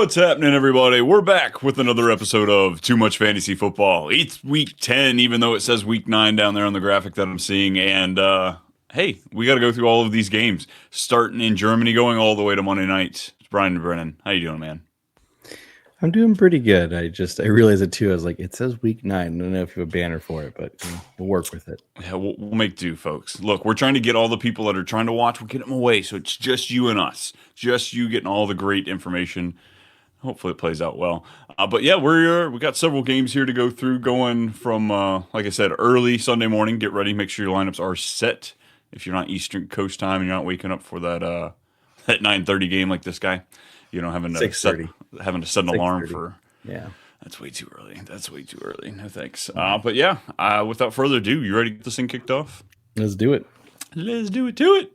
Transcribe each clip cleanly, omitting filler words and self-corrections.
What's happening, everybody? We're back with another episode of Too Much Fantasy Football. It's week 10, even though it says week 9 down there on the graphic that I'm seeing. And, hey, we got to go through all of these games, starting in Germany, going all the way to Monday night. It's Brian and Brennen. How you doing, man? I'm doing pretty good. I realized it too. I was like, it says week 9. I don't know if you have a banner for it, but we'll work with it. Yeah, we'll make do, folks. Look, we're trying to get all the people that are trying to watch, we'll get them away. So it's just you and us. Just you getting all the great information. Hopefully it plays out well. But yeah, we got several games here to go through, going from, like I said, early Sunday morning. Get ready. Make sure your lineups are set. If you're not Eastern Coast time and you're not waking up for that 9:30 game like this guy, you know, having to set an alarm for. Yeah. That's way too early. No thanks. But yeah, without further ado, you ready to get this thing kicked off? Let's do it. Let's do it to it.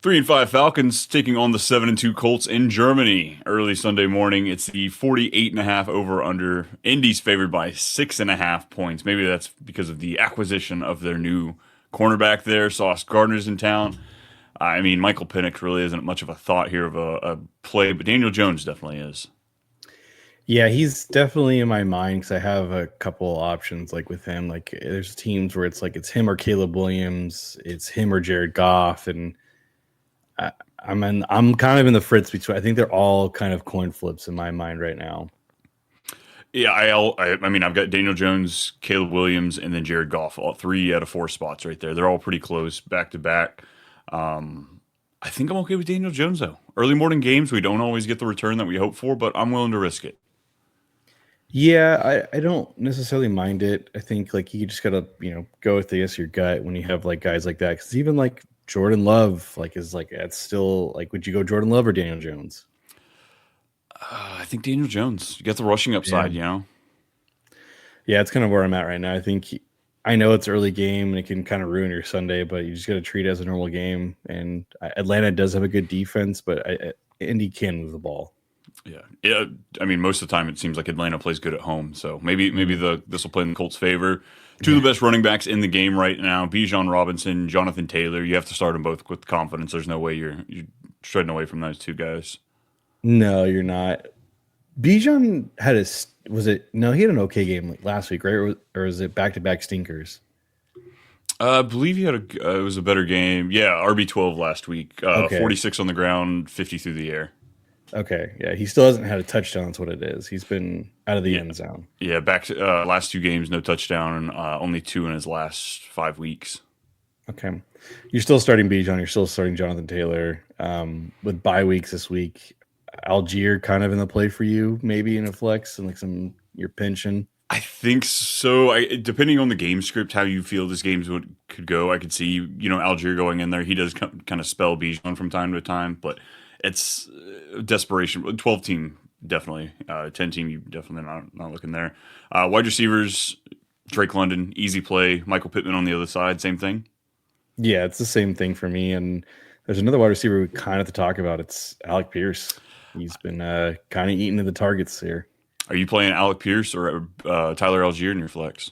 3-5 Falcons taking on the 7-2 Colts in Germany. Early Sunday morning, it's the 48.5 over/under. Indy's favored by 6.5 points. Maybe that's because of the acquisition of their new cornerback there. Sauce Gardner's in town. I mean, Michael Penix really isn't much of a thought here of a play, but Daniel Jones definitely is. Yeah, he's definitely in my mind because I have a couple options like with him. Like, there's teams where it's like it's him or Caleb Williams, it's him or Jared Goff, and I'm kind of in the Fritz between. I think they're all kind of coin flips in my mind right now. Yeah, I mean, I've got Daniel Jones, Caleb Williams, and then Jared Goff. All 3 out of 4 spots right there. They're all pretty close, back to back. I think I'm okay with Daniel Jones though. Early morning games, we don't always get the return that we hope for, but I'm willing to risk it. Yeah, I don't necessarily mind it. I think like you just gotta go with your gut when you have like guys like that. Because even like Jordan Love, that's still like, would you go Jordan Love or Daniel Jones? I think Daniel Jones. You got the rushing upside, Yeah, it's kind of where I'm at right now. I know it's early game and it can kind of ruin your Sunday, but you just got to treat it as a normal game. And Atlanta does have a good defense, but Indy can move the ball. Yeah. I mean, most of the time it seems like Atlanta plays good at home, so maybe this will play in the Colts' favor. Two of the best running backs in the game right now: Bijan Robinson, Jonathan Taylor. You have to start them both with confidence. There's no way you're treading away from those two guys. No, you're not. Bijan had he had an okay game like last week, right? Or is it back-to-back stinkers? I believe he had it was a better game. Yeah, RB12 last week. Okay. 46 on the ground, 50 through the air. Okay, yeah, he still hasn't had a touchdown. That's what it is. He's been out of the end zone. Yeah, back to last 2 games, no touchdown, and only 2 in his last 5 weeks. Okay, you're still starting Bijan. You're still starting Jonathan Taylor. With bye weeks this week, Algier kind of in the play for you, maybe in a flex and like your pension. I think so. Depending on the game script, how you feel this game could go, I could see Algier going in there. He does kind of spell Bijan from time to time, but it's desperation. 12 team definitely. 10 team, you definitely not looking there. Wide receivers, Drake London, easy play. Michael Pittman on the other side, same thing. Yeah, it's the same thing for me. And there's another wide receiver we kind of have to talk about. It's Alec Pierce. He's been kind of eating into the targets here. Are you playing Alec Pierce or Tyler Algier in your flex?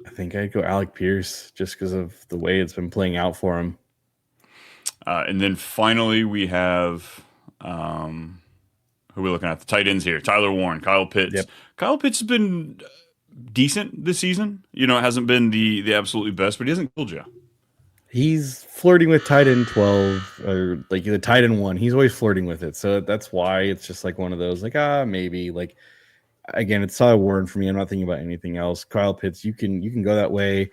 I think I'd go Alec Pierce just because of the way it's been playing out for him. And then finally we have who are we looking at? The tight ends here. Tyler Warren, Kyle Pitts. Yep. Kyle Pitts has been decent this season. It hasn't been the absolutely best, but he hasn't killed you. He's flirting with tight end 12 or like the tight end 1. He's always flirting with it. So that's why it's just like one of those like, maybe. Like, again, it's Tyler Warren for me. I'm not thinking about anything else. Kyle Pitts, you can go that way.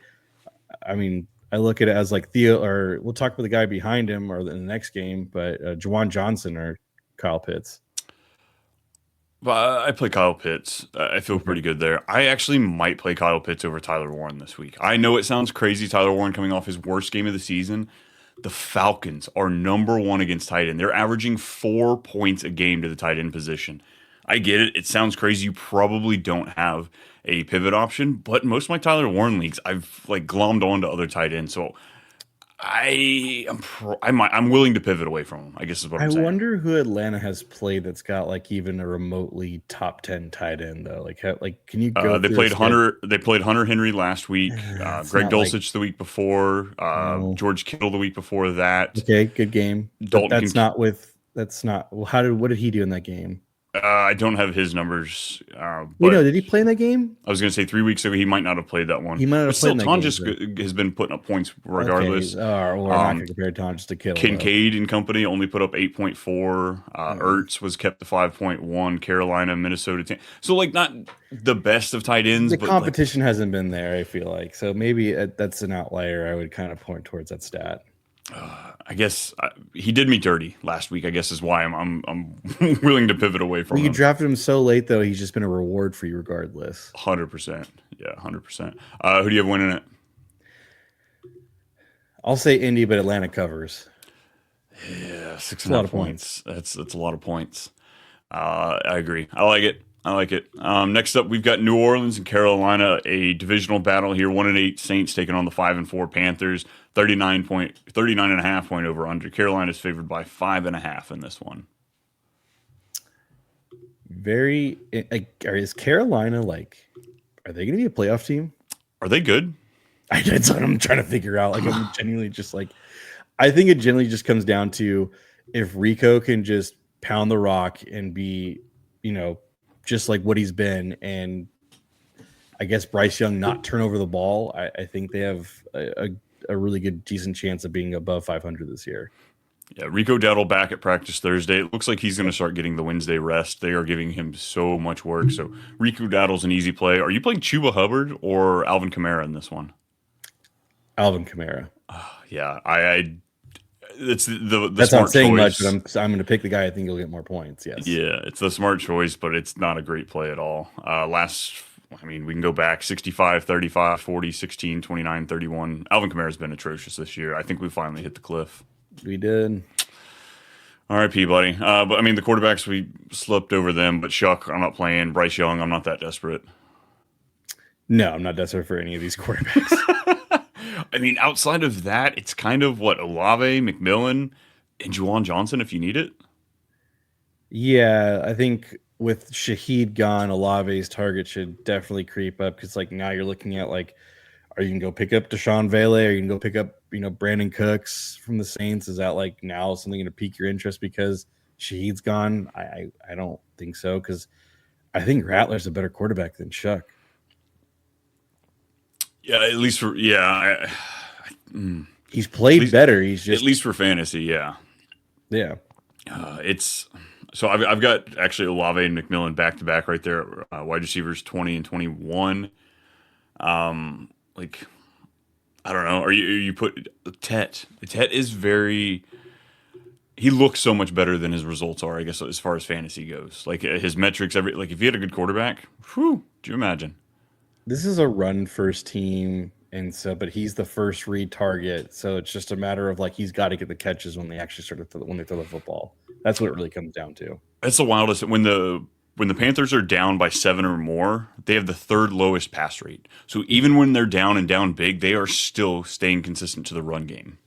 I mean, I look at it as like Theo, or we'll talk about the guy behind him or in the next game, but Juwan Johnson or Kyle Pitts. Well, I play Kyle Pitts. I feel pretty good there. I actually might play Kyle Pitts over Tyler Warren this week. I know it sounds crazy, Tyler Warren coming off his worst game of the season. The Falcons are number 1 against tight end. They're averaging 4 points a game to the tight end position. I get it. It sounds crazy. You probably don't have a pivot option, but most of my Tyler Warren leagues, I've like glommed on to other tight ends. So I'm willing to pivot away from him, I guess is what I'm saying. I wonder who Atlanta has played that's got like even a remotely top 10 tight end though. Like can you go? They played Hunter. They played Hunter Henry last week. Greg Dulcich the week before. George Kittle the week before that. Okay, good game. Dalton. What did he do in that game? I don't have his numbers, You but know, did he play in that game? I was going to say 3 weeks ago he might not have played that one. He might not But have played still, in that game. Tonjes has been putting up points Okay, regardless. or I'm not going to compare Tom just to Kittle though. Kincaid and company only put up 8.4. Ertz was kept to 5.1. Carolina, Minnesota 10. So like not the best of tight ends, The but competition hasn't been there. I feel like so maybe that's an outlier. I would kind of point towards that stat. I guess he did me dirty last week. I guess is why I'm willing to pivot away from Well, you him. drafted him so late though. He's just been a reward for you regardless. 100%. Yeah, 100%. Who do you have winning it? I'll say Indy, but Atlanta covers. Yeah, six It's a and a lot half of points. That's a lot of points. I agree. I like it. I like it. Next up, we've got New Orleans and Carolina, a divisional battle here. 1-8 Saints taking on the 5-4 Panthers. 39.5 over under. Carolina's favored by 5.5 in this one. Is Carolina like? Are they going to be a playoff team? Are they good? That's what I'm trying to figure out. Like I'm genuinely just like, I think it generally just comes down to if Rico can just pound the rock and be, just like what he's been, and I guess Bryce Young not turn over the ball. I think they have a really good, decent chance of being above 500 this year. Yeah, Rico Dowdle back at practice Thursday. It looks like he's going to start getting the Wednesday rest. They are giving him so much work. So Rico Dowdle's an easy play. Are you playing Chuba Hubbard or Alvin Kamara in this one? Alvin Kamara. Yeah, it's the That's smart not saying choice. much, but I'm going to pick the guy I think will get more points. Yes. Yeah, it's the smart choice, but it's not a great play at all. We can go back 65, 35, 40, 16, 29, 31. Alvin Kamara's been atrocious this year. I think we finally hit the cliff. We did. All right, Peabody. But the quarterbacks, we slipped over them. But Shuck, I'm not playing. Bryce Young, I'm not that desperate. No, I'm not desperate for any of these quarterbacks. Outside of that, it's kind of what Olave, McMillan, and Juwan Johnson if you need it. Yeah, I think with Shaheed gone, Olave's target should definitely creep up because now you're looking at are you going to go pick up Deshaun Vele? Or you can go pick up Brandon Cooks from the Saints? Is that now something going to pique your interest because Shaheed's gone? I don't think so because I think Rattler's a better quarterback than Shuck. Yeah, at least for he's played better. He's just at least for fantasy. Yeah. It's so I've got actually Olave and McMillan back to back right there. Wide receivers 20 and 21. I don't know. Are you put Tet? Tet is very. He looks so much better than his results are. I guess as far as fantasy goes, his metrics. If he had a good quarterback, do you imagine? This is a run first team, but he's the first read target. So it's just a matter of he's got to get the catches when they actually when they throw the football. That's what it really comes down to. That's the wildest. When the Panthers are down by 7 or more, they have the third lowest pass rate. So even when they're down and down big, they are still staying consistent to the run game.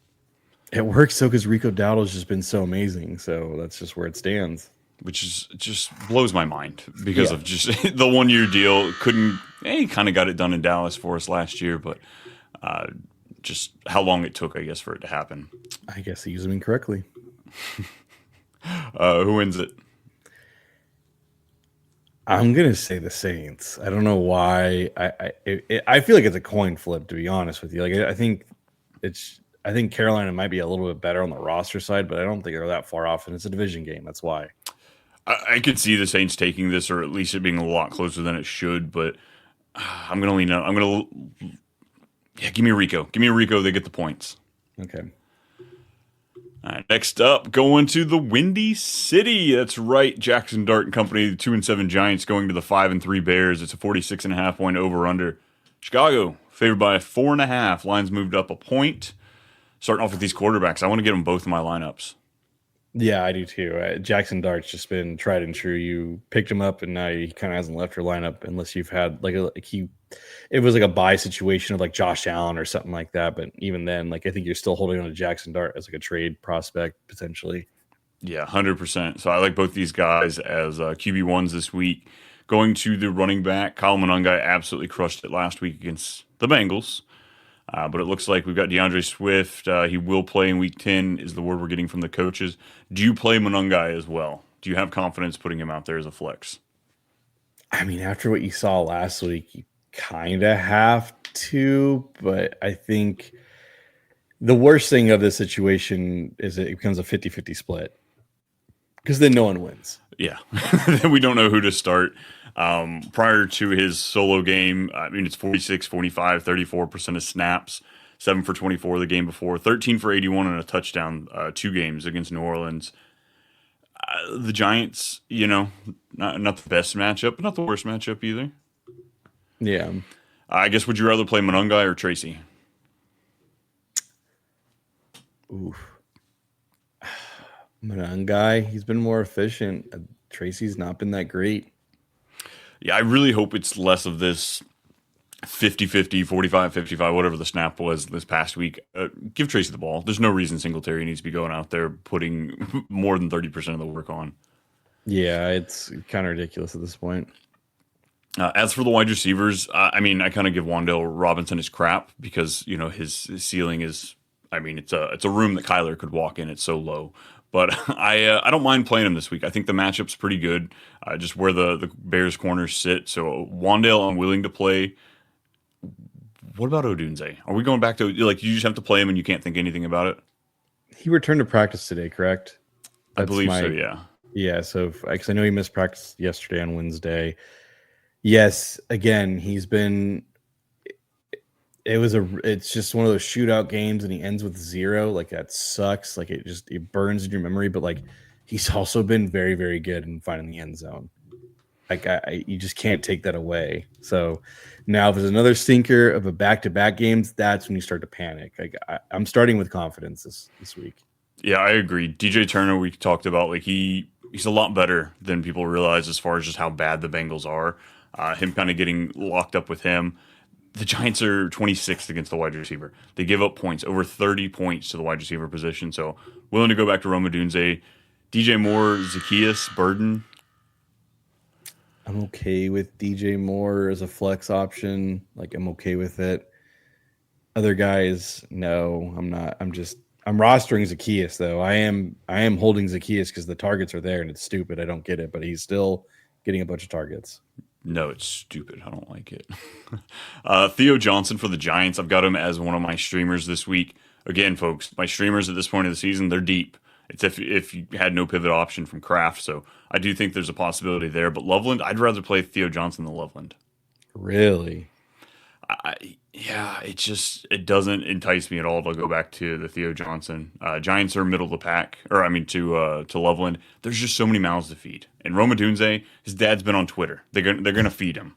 It works so because Rico Dowdle's just been so amazing. So that's just where it stands. Which is just blows my mind because of just the 1 year deal. He kind of got it done in Dallas for us last year, but just how long it took, I guess, for it to happen. I guess he used them incorrectly. Who wins it? I'm gonna say the Saints. I don't know why. I feel like it's a coin flip, to be honest with you. I think Carolina might be a little bit better on the roster side, but I don't think they're that far off, and it's a division game. That's why. I could see the Saints taking this, or at least it being a lot closer than it should. But I'm gonna lean out. Give me Rico. Give me Rico. They get the points. Okay. All right, next up, going to the Windy City. That's right, Jackson Dart and Company, the 2-7 Giants going to the 5-3 Bears. It's a 46.5 point over under. Chicago favored by 4.5. Lines moved up a point. Starting off with these quarterbacks, I want to get them both in my lineups. Yeah, I do too. Jackson Dart's just been tried and true. You picked him up, and now he kind of hasn't left your lineup unless you've had it was a buy situation of Josh Allen or something like that. But even then, I think you're still holding on to Jackson Dart as a trade prospect potentially. Yeah, 100%. So I like both these guys as QB1s this week. Going to the running back, Kyle Monangai absolutely crushed it last week against the Bengals. But it looks like we've got DeAndre Swift. He will play in week 10 is the word we're getting from the coaches. Do you play Monangai as well? Do you have confidence putting him out there as a flex? I mean, after what you saw last week, you kind of have to, but I think the worst thing of this situation is it becomes a 50-50 split because then no one wins. Yeah. Then we don't know who to start. Prior to his solo game, I mean, it's 46, 45, 34% of snaps, 7 for 24 the game before, 13 for 81 and a touchdown, 2 games against New Orleans. The Giants, not the best matchup, but not the worst matchup either. Yeah. I guess, would you rather play Monungai or Tracy? Oof. Guy, he's been more efficient. Tracy's not been that great. Yeah, I really hope it's less of this 50-50, 45-55, whatever the snap was this past week. Give Tracy the ball. There's no reason Singletary needs to be going out there putting more than 30% of the work on. Yeah, it's kind of ridiculous at this point. As for the wide receivers, I mean, I kind of give Wan'Dale Robinson his crap because his ceiling is. I mean, it's a room that Kyler could walk in. It's so low, but I don't mind playing him this week. I think the matchup's pretty good. Just where the Bears corners sit. So Wan'Dale, I'm willing to play. What about Odunze? Are we going back to you just have to play him and you can't think anything about it? He returned to practice today, correct? I believe so. Yeah. Yeah. So because I know he missed practice yesterday on Wednesday. Yes, again, he's been. It's just one of those shootout games, and he ends with 0. Like that sucks. Like it burns in your memory. But like he's also been very, very good in finding the end zone. Like you just can't take that away. So now if there's another stinker of a back-to-back games, that's when you start to panic. Like I'm starting with confidence this week. Yeah, I agree. DJ Turner, we talked about, like he's a lot better than people realize as far as just how bad the Bengals are. Him kind of getting locked up with him. The Giants are 26th against the wide receiver. They give up points, over 30 points to the wide receiver position. So willing to go back to Rome Odunze, DJ Moore, Zacchaeus, Burden. I'm okay with DJ Moore as a flex option. Like I'm okay with it. Other guys, no, I'm not. I'm rostering Zacchaeus though. I am holding Zacchaeus because the targets are there and it's stupid. I don't get it, but he's still getting a bunch of targets. No, it's stupid. I don't like it. Theo Johnson for the Giants. I've got him as one of my streamers this week. Again, folks, my streamers at this point of the season, they're deep. It's if you had no pivot option from Kraft. So I do think there's a possibility there. But Loveland, I'd rather play Theo Johnson than Loveland. Really? It doesn't entice me at all to go back to the Theo Johnson. Giants are middle of the pack, or I mean to Loveland. There's just so many mouths to feed. And Rome Odunze, his dad's been on Twitter. They're gonna feed him.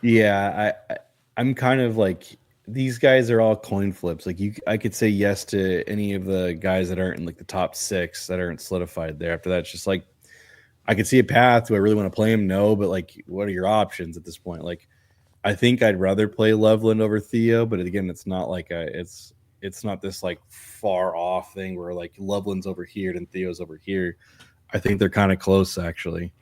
Yeah, I'm kind of like these guys are all coin flips. Like I could say yes to any of the guys that aren't in like the top 6 that aren't solidified there. After that, it's just like I could see a path. Do I really want to play him? No, but like, what are your options at this point? Like, I think I'd rather play Loveland over Theo, but again, it's not like it's not this like far off thing where like Loveland's over here and Theo's over here. I think they're kind of close actually.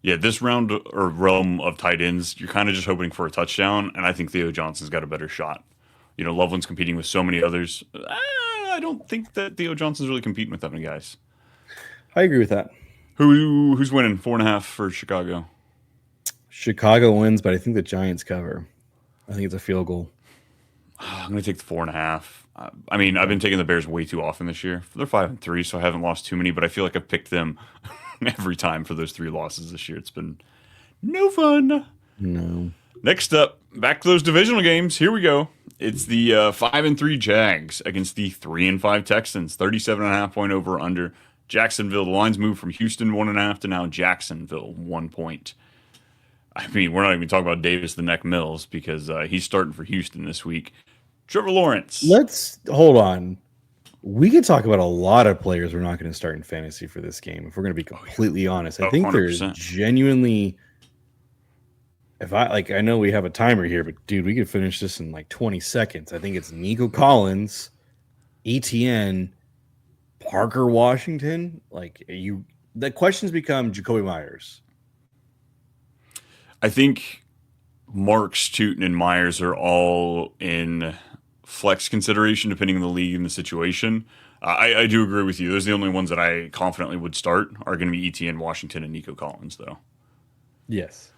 Yeah, this round or realm of tight ends, you're kind of just hoping for a touchdown, and I think Theo Johnson's got a better shot. Loveland's competing with so many others. I don't think that Theo Johnson's really competing with that many guys. I agree with that. Who's winning? 4.5 for Chicago. Chicago wins, but I think the Giants cover. I think it's a field goal. I'm going to take the 4.5. I mean, I've been taking the Bears way too often this year. They're 5-3, so I haven't lost too many, but I feel like I've picked them every time for those 3 losses this year. It's been no fun. No. Next up, back to those divisional games. Here we go. It's the 5-3 Jags against the 3-5 Texans. 37.5 point over under. Jacksonville. The lines moved from Houston 1.5 to now Jacksonville 1 point. I mean, we're not even talking about Davis the Neck Mills because he's starting for Houston this week. Trevor Lawrence. Let's hold on. We could talk about a lot of players we're not going to start in fantasy for this game. If we're going to be completely honest, I think 100%. there's genuinely. I know we have a timer here, but dude, we could finish this in like 20 seconds. I think it's Nico Collins, ETN, Parker Washington. The questions become Jacoby Myers. I think Marks, Tootin, and Myers are all in flex consideration depending on the league and the situation. I do agree with you. Those are the only ones that I confidently would start are going to be ETN, Washington, and Nico Collins, though. Yes.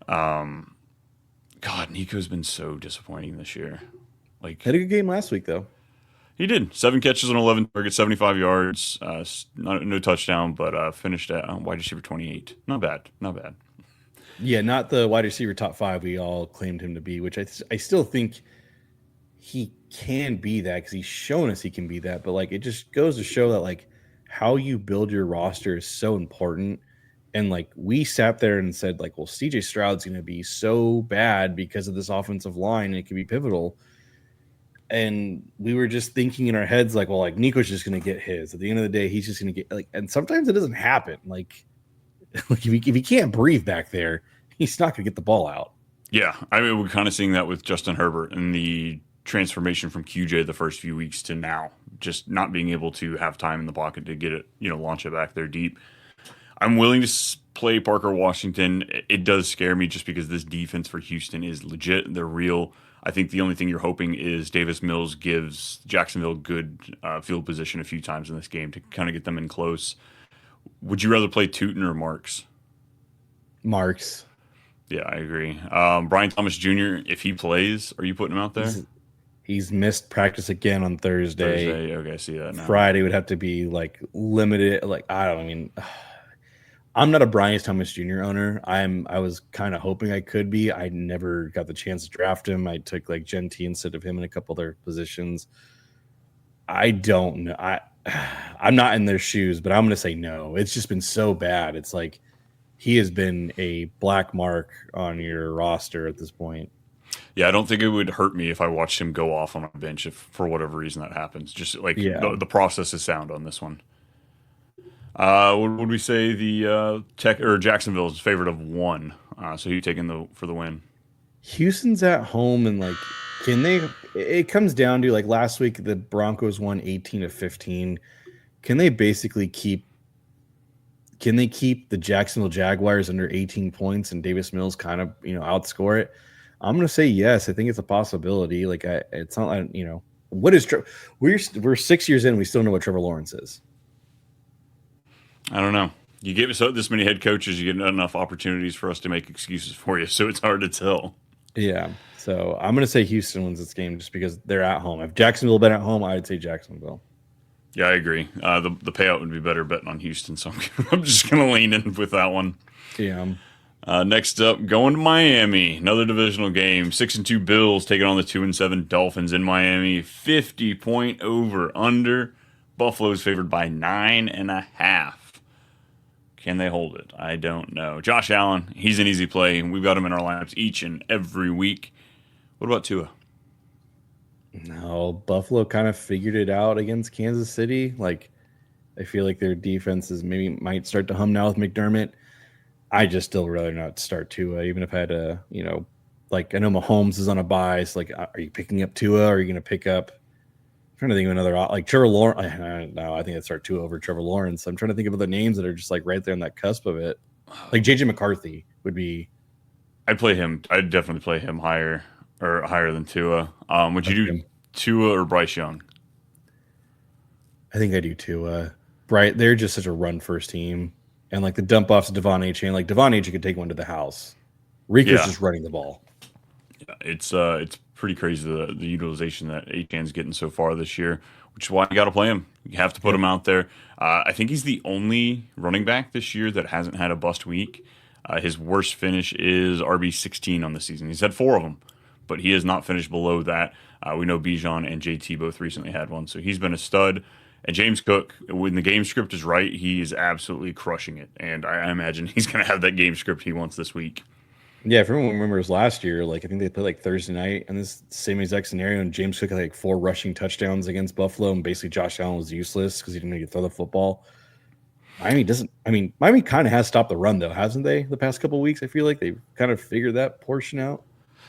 God, Nico's been so disappointing this year. Had Like a good game last week though. he did 7 catches on 11 targets, 75 yards, no touchdown, but finished at wide receiver 28. Not bad, not bad. Yeah, not the wide receiver top 5 we all claimed him to be, which I still think he can be that because he's shown us he can be that. But like, it just goes to show that like how you build your roster is so important. And like we sat there and said like, well, CJ Stroud's going to be so bad because of this offensive line. And it could be pivotal. And we were just thinking in our heads like, well, like Nico's just going to get his. At the end of the day, he's just going to get like. And sometimes it doesn't happen. Like if he can't breathe back there, he's not going to get the ball out. Yeah, I mean we're kind of seeing that with Justin Herbert and the transformation from QJ the first few weeks to now, just not being able to have time in the pocket to get it, launch it back there deep. I'm willing to play Parker Washington. It does scare me just because this defense for Houston is legit. They're real. I think the only thing you're hoping is Davis Mills gives Jacksonville good field position a few times in this game to kind of get them in close. Would you rather play Tootin or Marks? Marks. Yeah, I agree. Brian Thomas Jr., if he plays, are you putting him out there? He's missed practice again on Thursday. Okay, I see that now. Friday would have to be like limited. Like I mean, I'm not a Brian Thomas Jr. owner. I was kind of hoping I could be. I never got the chance to draft him. I took like Gen T instead of him in a couple other positions. I don't know. I'm not in their shoes, but I'm going to say no. It's just been so bad. It's like he has been a black mark on your roster at this point. Yeah, I don't think it would hurt me if I watched him go off on a bench if for whatever reason that happens. Just like the process is sound on this one. Would we say the Tech or Jacksonville is favorite of 1? So you taking for the win? Houston's at home and like, can they? It comes down to like last week the Broncos won 18-15. Can they basically keep? Can they keep the Jacksonville Jaguars under 18 points and Davis Mills kind of outscore it? I'm going to say yes. I think it's a possibility. Like it's not what is we're 6 years in. We still know what Trevor Lawrence is. I don't know. You give us this many head coaches, you get enough opportunities for us to make excuses for you, so it's hard to tell. Yeah. So I'm going to say Houston wins this game just because they're at home. If Jacksonville had been at home, I would say Jacksonville. Yeah, I agree. The payout would be better betting on Houston, so I'm just going to lean in with that one. Yeah. Next up, going to Miami, another divisional game. 6-2 Bills taking on the 2-7 Dolphins in Miami. 50-point over under. Buffalo's favored by 9.5. Can they hold it? I don't know. Josh Allen, he's an easy play. We've got him in our lineups each and every week. What about Tua? No, Buffalo kind of figured it out against Kansas City. Like, I feel like their defenses might start to hum now with McDermott. I just still rather not start Tua, even if I had to, like I know Mahomes is on a bye. So like, are you picking up Tua? Or are you going to pick up? I'm trying to think of another like Trevor Lawrence. No, I think I'd start Tua over Trevor Lawrence. I'm trying to think of other names that are just like right there on that cusp of it. Like JJ McCarthy would be. I'd play him. I'd definitely play him higher than Tua. Would you do Tua or Bryce Young? I think I do Tua. Right, they're just such a run first team, and like the dump offs of Devon Achane, like Devon Achane could take one to the house. Rico's just running the ball. Yeah, it's pretty crazy the utilization that Achane's getting so far this year, which is why you got to play him. You have to put him out there. I think he's the only running back this year that hasn't had a bust week. His worst finish is RB16 on the season. He's had 4 of them, but he has not finished below that. We know Bijan and JT both recently had one, so he's been a stud. And James Cook, when the game script is right, he is absolutely crushing it. And I imagine he's going to have that game script he wants this week. Yeah, if everyone remembers last year, like I think they played like Thursday night in this same exact scenario, and James Cook had like 4 rushing touchdowns against Buffalo, and basically Josh Allen was useless because he didn't know you throw the football. Miami kind of has stopped the run though, hasn't they? The past couple of weeks, I feel like they've kind of figured that portion out.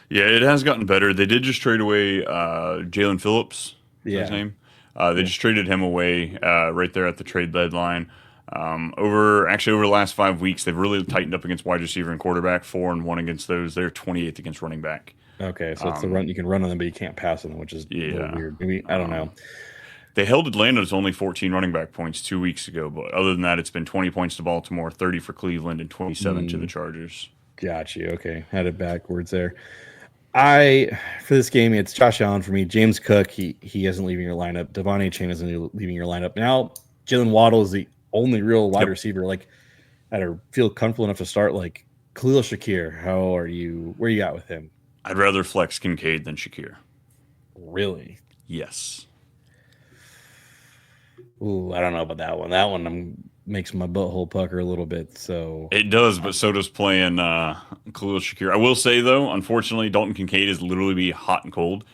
Yeah, it has gotten better. They did just trade away Jalen Phillips. His name. They just traded him away right there at the trade deadline. Over the last 5 weeks, they've really tightened up against wide receiver and quarterback. 4-1 against those. They're 28th against running back. Okay, so it's the run you can run on them, but you can't pass on them, which is a little weird. Maybe I don't know. They held Atlanta to only 14 running back points 2 weeks ago, but other than that, it's been 20 points to Baltimore, 30 for Cleveland, and 27 to the Chargers. Got you. Okay, had it backwards there. For this game, it's Josh Allen for me. James Cook, he isn't leaving your lineup. Devon Achane isn't leaving your lineup. Now, Jalen Waddle is the only real wide receiver. Like, I don't feel comfortable enough to start. Like Khalil Shakir, how are you? Where you at with him? I'd rather flex Kincaid than Shakir. Really? Yes. Ooh, I don't know about that one. That one makes my butthole pucker a little bit. So it does, but so does playing Khalil Shakir. I will say though, unfortunately, Dalton Kincaid is literally be hot and cold.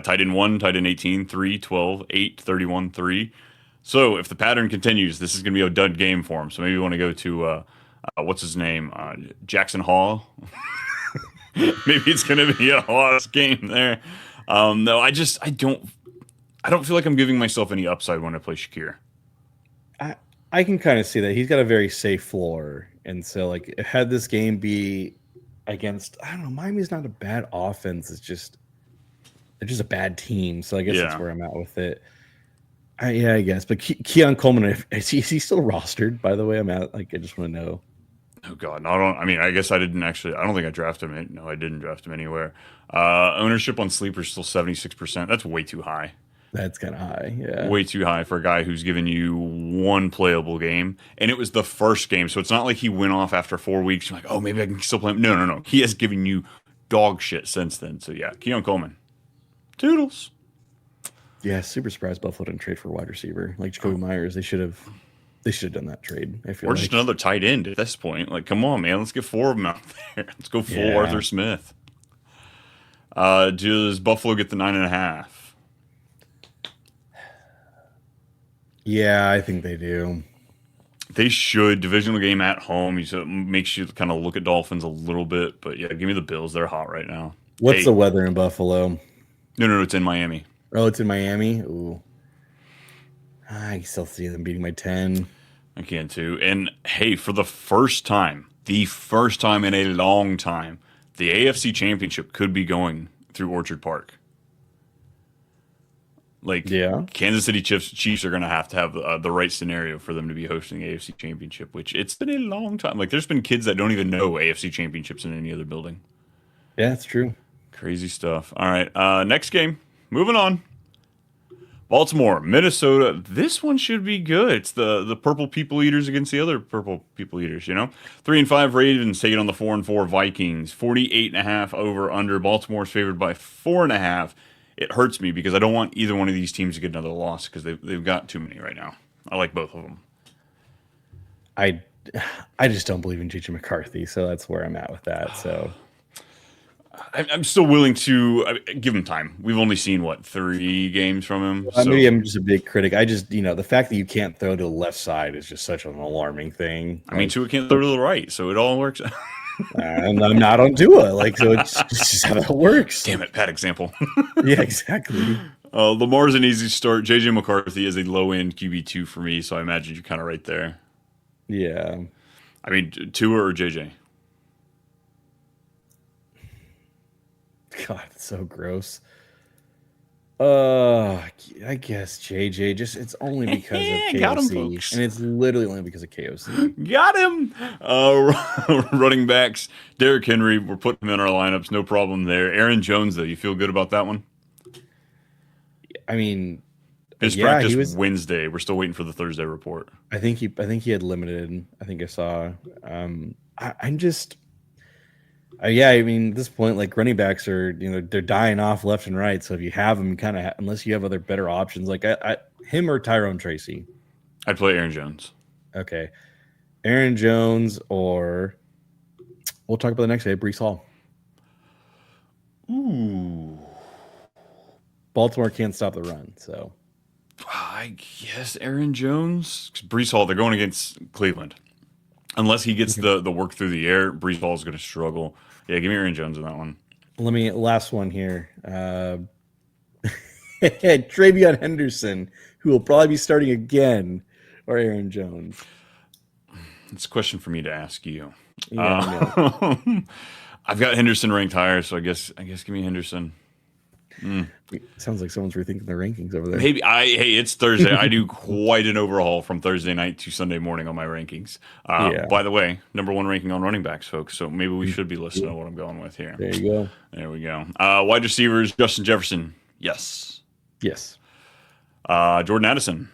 Tight end 1, tight end 18, 3, 12, 8, 31, 3. So if the pattern continues, this is going to be a dud game for him. So maybe you want to go to what's his name, Jackson Hall. Maybe it's going to be a Hawes game there. No, I don't feel like I'm giving myself any upside when I play Shakir. I can kind of see that he's got a very safe floor, and so like had this game be against, I don't know, Miami's not a bad offense. It's just they're just a bad team. So I guess that's where I'm at with it. I guess. But Keon Coleman, is he still rostered? By the way, I just want to know. Oh God, no, I guess I didn't actually. I don't think I drafted him. No, I didn't draft him anywhere. Ownership on Sleeper is still 76%. That's way too high. That's kind of high. Yeah, way too high for a guy who's given you one playable game, and it was the first game. So it's not like he went off after 4 weeks. You're like, oh, maybe I can still play him. No. He has given you dog shit since then. So yeah, Keon Coleman, toodles. Yeah, super surprised Buffalo didn't trade for a wide receiver like Jacoby Myers. They should have done that trade. I feel just another tight end at this point. Like, come on, man, let's get 4 of them out there. Let's go full Arthur Smith. Does Buffalo get the 9.5? Yeah, I think they do. They should. Divisional game at home. So it makes you kind of look at Dolphins a little bit. But yeah, give me the Bills. They're hot right now. What's the weather in Buffalo? No, it's in Miami. Oh, it's in Miami? Ooh. I still see them beating by 10. I can too. And hey, for the first time in a long time, the AFC Championship could be going through Orchard Park. Like, Kansas City Chiefs are going to have the right scenario for them to be hosting the AFC Championship, which it's been a long time. Like, there's been kids that don't even know AFC Championships in any other building. Yeah, that's true. Crazy stuff. All right, next game. Moving on. Baltimore, Minnesota. This one should be good. It's the Purple People Eaters against the other Purple People Eaters, 3-5 Ravens taking on the 4-4 Vikings. 48.5 over under. Baltimore's favored by 4.5. It hurts me because I don't want either one of these teams to get another loss because they've got too many right now. I like both of them. I just don't believe in J.J. McCarthy, so that's where I'm at with that. So I'm still willing to give him time. We've only seen 3 games from him. Maybe I'm just a big critic. I just the fact that you can't throw to the left side is just such an alarming thing. I mean, Tua can't throw to the right, so it all works out. And I'm not on Tua, so it's just how that works. Damn it, bad example. Yeah, exactly. Lamar's an easy start. JJ McCarthy is a low end QB2 for me, so I imagine you're kind of right there. Yeah, I mean, Tua or JJ. God, it's so gross. I guess JJ. It's only because of KOC, got him, folks. And it's literally only because of KOC. Got him. Running backs, Derrick Henry. We're putting him in our lineups. No problem there. Aaron Jones, though, you feel good about that one? I mean, his practice was Wednesday. We're still waiting for the Thursday report. I think he had limited. I think I saw. I'm just. I mean, at this point, like running backs are, they're dying off left and right. So if you have them, unless you have other better options, like him or Tyrone Tracy, I'd play Aaron Jones. Okay, Aaron Jones, or we'll talk about the next day, Breece Hall. Ooh, Baltimore can't stop the run, so I guess Aaron Jones, Breece Hall. They're going against Cleveland. Unless he gets the work through the air, Breece Hall is going to struggle. Yeah, give me Aaron Jones in that one. Last one here. Travion Henderson, who will probably be starting again, or Aaron Jones. It's a question for me to ask you. Yeah, I've got Henderson ranked higher, so I guess give me Henderson. Sounds like someone's rethinking their rankings over there. Maybe hey, it's Thursday. I do quite an overhaul from Thursday night to Sunday morning on my rankings. Yeah. By the way, number one ranking on running backs, folks. So maybe we should be listening to what I'm going with here. There you go. There we go. Wide receivers, Justin Jefferson. Yes. Yes. Jordan Addison.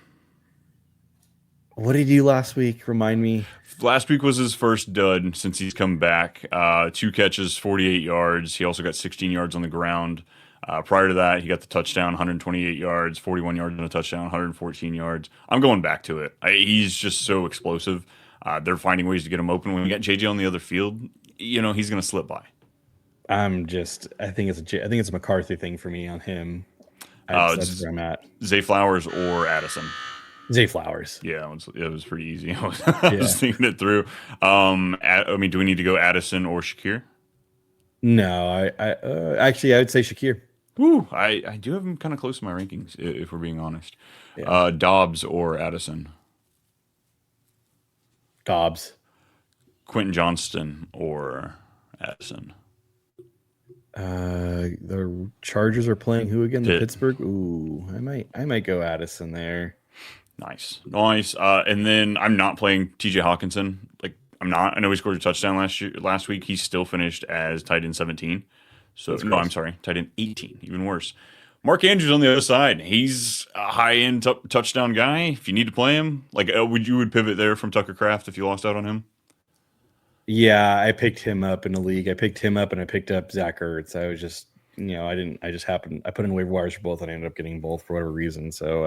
What did he do last week? Remind me. Last week was his first dud since he's come back. 2 catches, 48 yards. He also got 16 yards on the ground. Prior to that, he got the touchdown, 128 yards, 41 yards on a touchdown, 114 yards. I'm going back to it. He's just so explosive. They're finding ways to get him open. When we got JJ on the other field, he's going to slip by. I think it's a McCarthy thing for me on him. That's where I'm at. Zay Flowers or Addison? Zay Flowers. Yeah, it was pretty easy. I was thinking it through. Do we need to go Addison or Shakir? No, actually I would say Shakir. Woo, I do have him kind of close to my rankings, if we're being honest. Yeah. Dobbs or Addison? Dobbs. Quentin Johnston or Addison? The Chargers are playing who again? The Pittsburgh. Ooh, I might go Addison there. Nice. And then I'm not playing TJ Hawkinson. I'm not. I know he scored a touchdown last week. He still finished as tight end 17. I'm sorry, tight end 18. Even worse. Mark Andrews on the other side. He's a high-end touchdown guy. If you need to play him, would pivot there from Tucker Kraft if you lost out on him? Yeah, I picked him up in the league. I picked him up and I picked up Zach Ertz. I was just, I put in waiver wires for both and I ended up getting both for whatever reason. So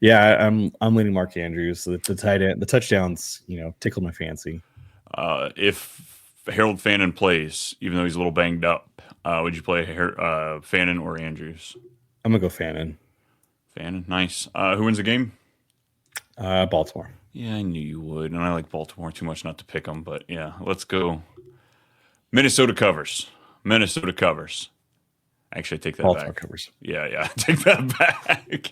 I'm leaning Mark Andrews. So the tight end, the touchdowns, tickled my fancy. If Harold Fannin plays, even though he's a little banged up, would you play Fannin or Andrews? I'm gonna go Fannin. Fannin, nice. Who wins the game? Baltimore. Yeah, I knew you would, and I like Baltimore too much not to pick them. But yeah, let's go. Minnesota covers. Actually, I take that Baltimore back. Covers. Yeah, take that back.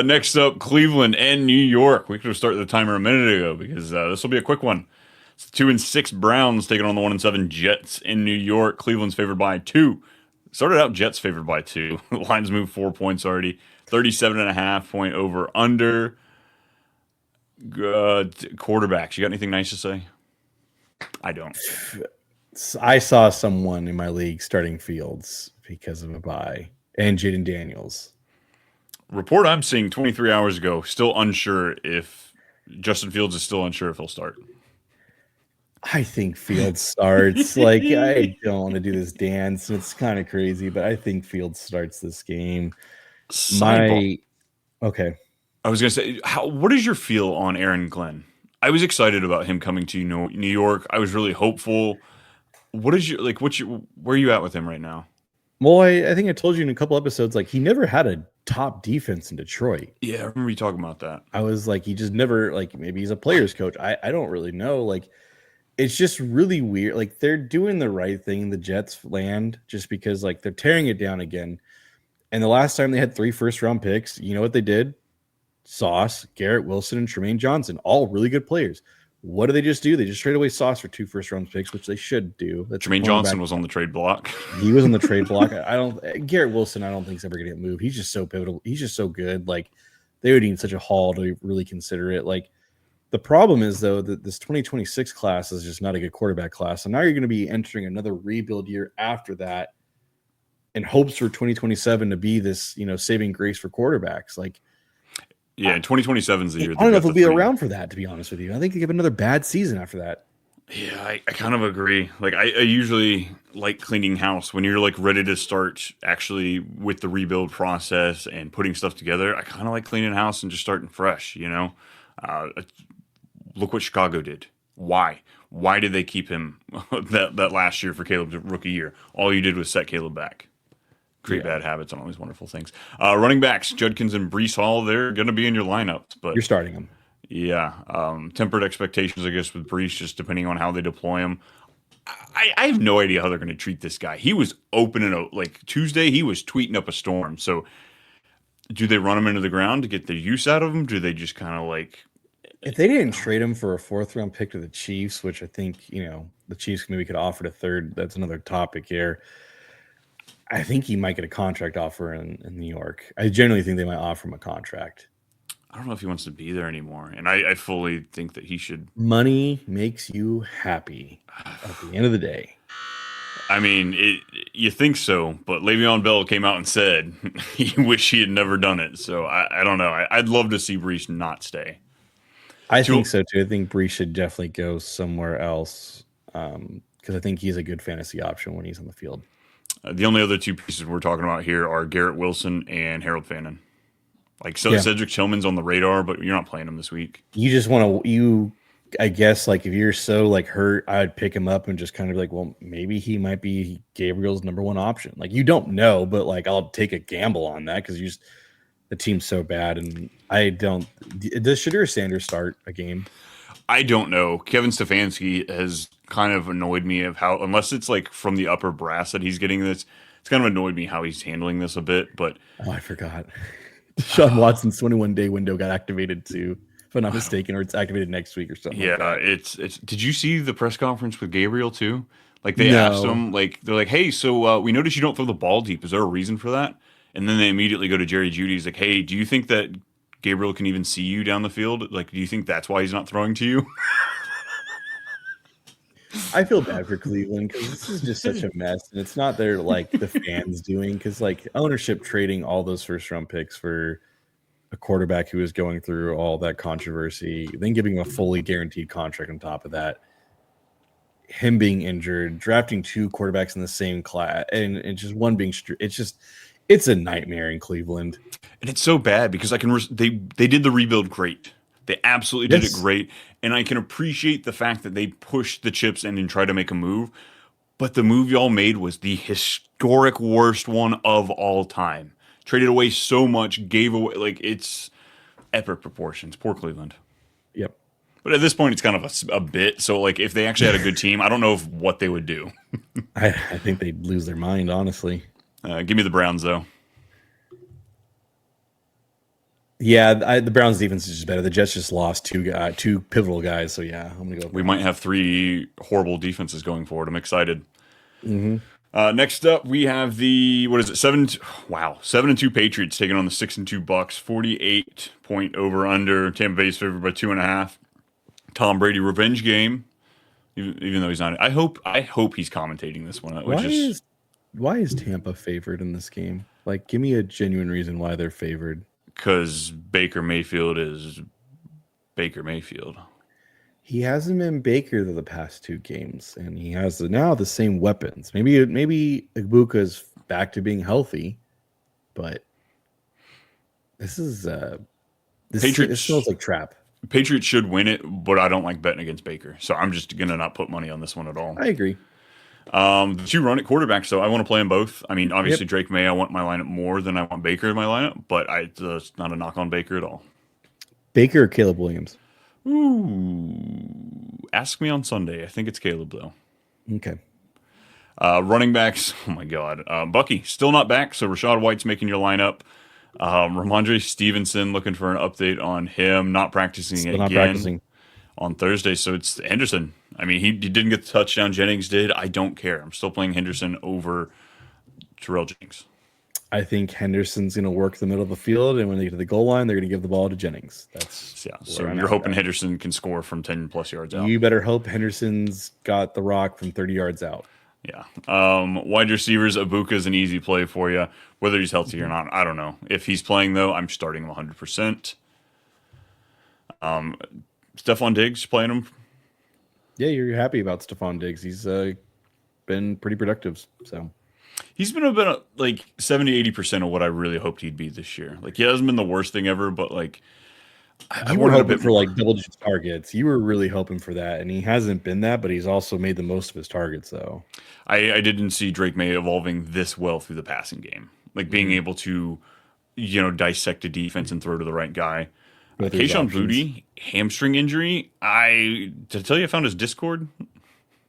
Next up, Cleveland and New York. We could have started the timer a minute ago because this will be a quick one. It's 2-6 Browns taking on the 1-7 Jets in New York. Cleveland's favored by 2. Started out Jets favored by 2. The lines moved 4 points already. 37.5 point over under. Quarterbacks. You got anything nice to say? I don't. I saw someone in my league starting Fields because of a bye, and Jaden Daniels. Report I'm seeing 23 hours ago, still unsure if Justin Fields is still unsure if he'll start. I think Fields starts. I don't want to do this dance. It's kind of crazy, but I think Fields starts this game. Okay. I was going to say, what is your feel on Aaron Glenn? I was excited about him coming to New York. I was really hopeful. What is where are you at with him right now? Well, I think I told you in a couple episodes, he never had a top defense in Detroit. Yeah, I remember you talking about that. I was he just never, maybe he's a player's coach. I don't really know. It's just really weird. They're doing the right thing in the Jets land just because, they're tearing it down again. And the last time they had 3 first-round picks, you know what they did? Sauce, Garrett Wilson, and Tremaine Johnson, all really good players. What do? They just traded away Sauce for 2 first-round picks, which they should do. Tremaine Johnson was on the trade block. He was on the trade block. Garrett Wilson, I don't think is ever going to get moved. He's just so pivotal. He's just so good. They would need such a haul to really consider it. The problem is, though, that this 2026 class is just not a good quarterback class. So now you're going to be entering another rebuild year after that in hopes for 2027 to be this, saving grace for quarterbacks. Yeah, 2027 is the year. I don't know if he'll be around for that, to be honest with you. I think they have another bad season after that. Yeah, I kind of agree. I usually like cleaning house when you're ready to start actually with the rebuild process and putting stuff together. I kind of like cleaning house and just starting fresh, Look what Chicago did. Why did they keep him that last year for Caleb's rookie year? All you did was set Caleb back. Create bad habits and all these wonderful things. Running backs, Judkins and Breece Hall, they're going to be in your lineups. But you're starting them. Yeah. Tempered expectations, I guess, with Breece, just depending on how they deploy him. I have no idea how they're going to treat this guy. He was opening Tuesday, he was tweeting up a storm. So do they run him into the ground to get the use out of him? Do they just kind of if they didn't trade him for a 4th-round pick to the Chiefs, which I think, the Chiefs maybe could offer a 3rd, that's another topic here. I think he might get a contract offer in New York. I genuinely think they might offer him a contract. I don't know if he wants to be there anymore, and I fully think that he should. Money makes you happy at the end of the day. I mean, you think so, but Le'Veon Bell came out and said he wished he had never done it. So I don't know. I'd love to see Brees not stay. I think so too. I think Brees should definitely go somewhere else because I think he's a good fantasy option when he's on the field. The only other two pieces we're talking about here are Garrett Wilson and Harold Fannin. Like, so Cedric Tillman's on the radar, but you're not playing him this week. You just want to, I guess, like if you're so like hurt, I'd pick him up and just kind of like, well, maybe he might be Gabriel's number one option. Like you don't know, but like I'll take a gamble on that because the team's so bad, and I don't. Does Shadur Sanders start a game? I don't know. Kevin Stefanski has kind of annoyed me of how, unless it's like from the upper brass that he's getting this, it's kind of annoyed me how he's handling this a bit. But I forgot. Deshaun Watson's 21-day window got activated too, if I'm not mistaken, or it's activated next week or something. Yeah, like it's. Did you see the press conference with Gabriel too? Like they asked him, like they're like, "Hey, so we noticed you don't throw the ball deep. Is there a reason for that?" And then they immediately go to Jerry Jeudy. He's like, "Hey, do you think that Gabriel can even see you down the field? Like, do you think that's why he's not throwing to you?" I feel bad for Cleveland because this is just such a mess, and it's not their like the fans doing because like ownership trading all those first round picks for a quarterback who is going through all that controversy, then giving him a fully guaranteed contract on top of that, him being injured, drafting two quarterbacks in the same class, and just one being it's a nightmare in Cleveland. And it's so bad because they did the rebuild great. They absolutely did it great. And I can appreciate the fact that they pushed the chips in and tried to make a move. But the move y'all made was the historic worst one of all time. Traded away so much, gave away, like, it's epic proportions. Poor Cleveland. Yep. But at this point, it's kind of a bit. So, like, if they actually had a good team, I don't know what they would do. I think they'd lose their mind, honestly. Give me the Browns, though. Yeah, the Browns defense is just better. The Jets just lost two pivotal guys, so yeah, I'm gonna go. We might have three horrible defenses going forward. I'm excited. Mm-hmm. Next up, we have the 7-2 Patriots taking on the 6-2 Bucks. 48-point over under. Tampa Bay's favored by 2.5. Tom Brady revenge game. Even though he's not, I hope he's commentating this one. Why is Tampa favored in this game? Like, give me a genuine reason why they're favored. Because Baker Mayfield is Baker Mayfield. He hasn't been Baker the past two games, and he has now the same weapons. Maybe Ibuka's back to being healthy, but this feels like trap. Patriots should win it, but I don't like betting against Baker, so I'm just gonna not put money on this one at all. I agree. The two run at quarterbacks, so I want to play them both. I mean, obviously Drake May, I want my lineup more than I want Baker in my lineup, but it's not a knock on Baker at all. Baker or Caleb Williams? Ooh, ask me on Sunday. I think it's Caleb though. Okay. Running backs. Oh my God. Bucky still not back, so Rashad White's making your lineup. Ramondre Stevenson, looking for an update on him. Not practicing on Thursday, so it's Henderson. I mean, he didn't get the touchdown. Jennings did. I don't care. I'm still playing Henderson over Terrell Jennings. I think Henderson's going to work the middle of the field, and when they get to the goal line, they're going to give the ball to Jennings. So you're hoping Henderson can score from 10 plus yards out. You better hope Henderson's got the rock from 30 yards out. Yeah. Wide receivers, Ibuka's an easy play for you. Whether he's healthy or not, I don't know. If he's playing, though, I'm starting him 100%. Stephon Diggs, playing him. Yeah, you're happy about Stephon Diggs. He's been pretty productive. So he's been about like 70-80% of what I really hoped he'd be this year. Like, he hasn't been the worst thing ever, but like I were hoping for like double-digit targets. You were really hoping for that, and he hasn't been that, but he's also made the most of his targets. So I didn't see Drake May evolving this well through the passing game, like being able to, dissect a defense and throw to the right guy. Kayshon Boutte, hamstring injury. I found his Discord.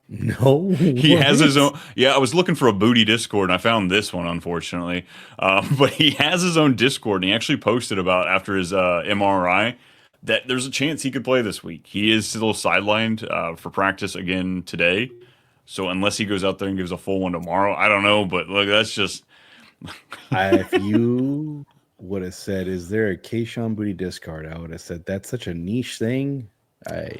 No, he has his own. Yeah, I was looking for a Boutte Discord, and I found this one, unfortunately. But he has his own Discord, and he actually posted about after his MRI that there's a chance he could play this week. He is still sidelined for practice again today, So unless he goes out there and gives a full one tomorrow, I don't know. But look, that's just If you would have said, "Is there a Keishon Booty discard?" I would have said, "That's such a niche thing." I